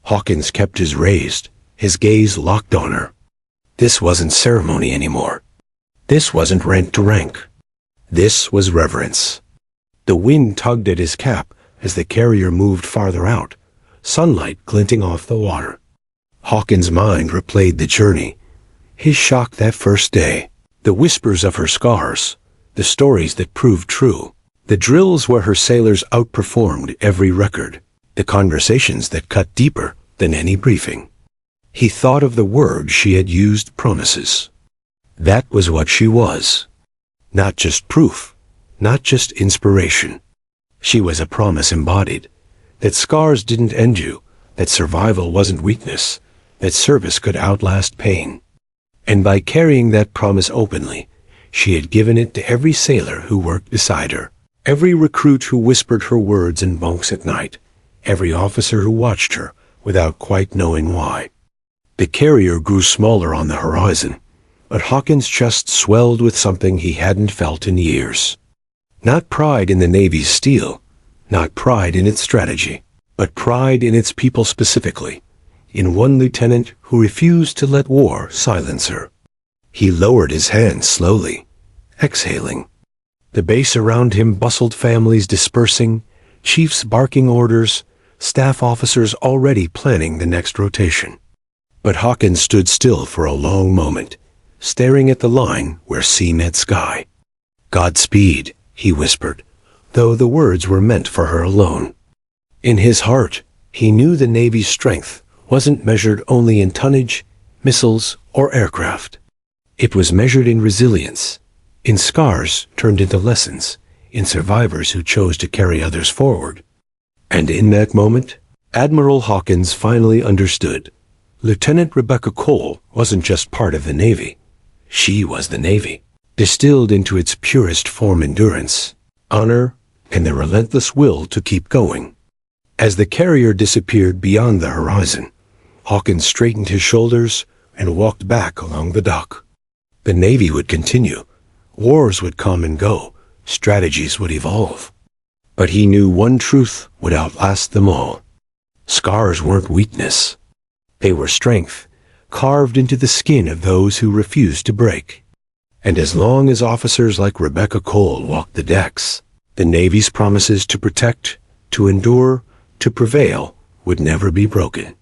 Hawkins kept his raised, his gaze locked on her. This wasn't ceremony anymore. This wasn't rank to rank. This was reverence. The wind tugged at his cap as the carrier moved farther out, sunlight glinting off the water. Hawkins' mind replayed the journey, his shock that first day, the whispers of her scars, the stories that proved true, the drills where her sailors outperformed every record, the conversations that cut deeper than any briefing. He thought of the word she had used, promises. That was what she was. Not just proof, not just inspiration. She was a promise embodied, that scars didn't end you, that survival wasn't weakness, that service could outlast pain. And by carrying that promise openly, she had given it to every sailor who worked beside her, every recruit who whispered her words in bunks at night, every officer who watched her without quite knowing why. The carrier grew smaller on the horizon, but Hawkins' chest swelled with something he hadn't felt in years. Not pride in the Navy's steel, not pride in its strategy, but pride in its people specifically, in one lieutenant who refused to let war silence her. He lowered his hand slowly, exhaling. The base around him bustled, families dispersing, chiefs barking orders, staff officers already planning the next rotation. But Hawkins stood still for a long moment, staring at the line where sea met sky. "Godspeed," he whispered, though the words were meant for her alone. In his heart, he knew the Navy's strength wasn't measured only in tonnage, missiles, or aircraft. It was measured in resilience, in scars turned into lessons, in survivors who chose to carry others forward. And in that moment, Admiral Hawkins finally understood. Lieutenant Rebecca Cole wasn't just part of the Navy. She was the Navy, distilled into its purest form: endurance, honor, and the relentless will to keep going. As the carrier disappeared beyond the horizon, Hawkins straightened his shoulders and walked back along the dock. The Navy would continue. Wars would come and go. Strategies would evolve. But he knew one truth would outlast them all. Scars weren't weakness. They were strength, carved into the skin of those who refused to break. And as long as officers like Rebecca Cole walked the decks, the Navy's promises to protect, to endure, to prevail would never be broken.